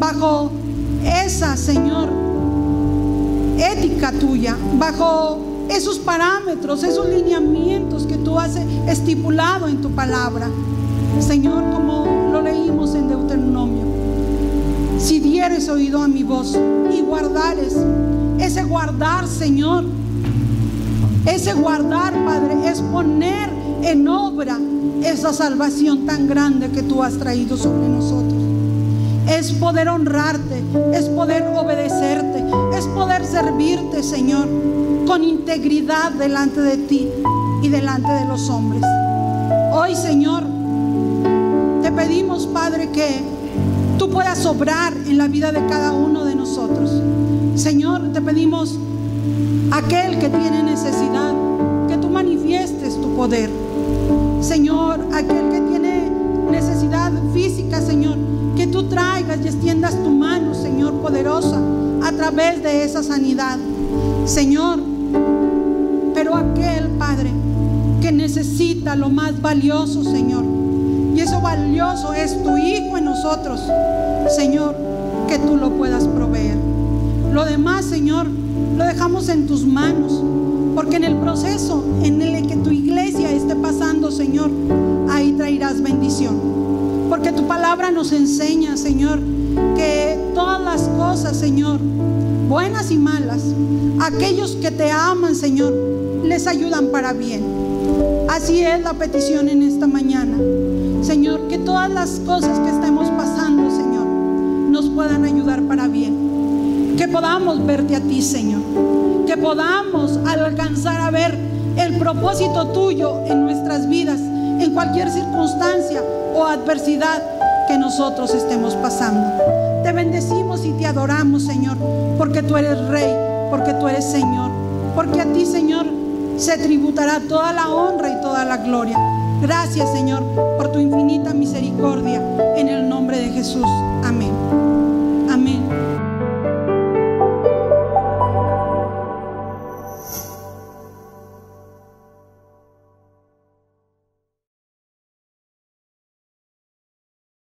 bajo esa, Señor, ética tuya, bajo esos parámetros, esos lineamientos que tú has estipulado en tu palabra. Señor, como lo leímos en Deuteronomio, si dieres oído a mi voz y guardares, ese guardar, Señor, ese guardar, Padre, es poner en obra esa salvación tan grande que tú has traído sobre nosotros. Es poder honrarte, es poder obedecerte, es poder servirte, Señor, con integridad delante de ti y delante de los hombres. Hoy, Señor, te pedimos, Padre, que tú puedas obrar en la vida de cada uno de nosotros. Señor, te pedimos, aquel que tiene necesidad, que tú manifiestes tu poder. Señor, aquel que tiene necesidad física, Señor, que tú traigas y extiendas tu mano, Señor, poderosa, a través de esa sanidad, Señor. Pero aquel, Padre, que necesita lo más valioso, Señor, y eso valioso es tu Hijo en nosotros, Señor, que tú lo puedas proveer. Lo demás, Señor, lo dejamos en tus manos, porque en el proceso en el que tu iglesia esté pasando, Señor, ahí traerás bendición. Porque tu palabra nos enseña, Señor, que todas las cosas, Señor, buenas y malas, aquellos que te aman, Señor, les ayudan para bien. Así es la petición en esta mañana, Señor, que todas las cosas que estemos pasando, Señor, nos puedan ayudar para bien. Que podamos verte a ti, Señor, que podamos alcanzar a ver el propósito tuyo en nuestras vidas, en cualquier circunstancia o adversidad que nosotros estemos pasando. Te bendecimos y te adoramos, Señor, porque tú eres Rey, porque tú eres Señor, porque a ti, Señor, se tributará toda la honra y toda la gloria. Gracias, Señor, por tu infinita misericordia, en el nombre de Jesús.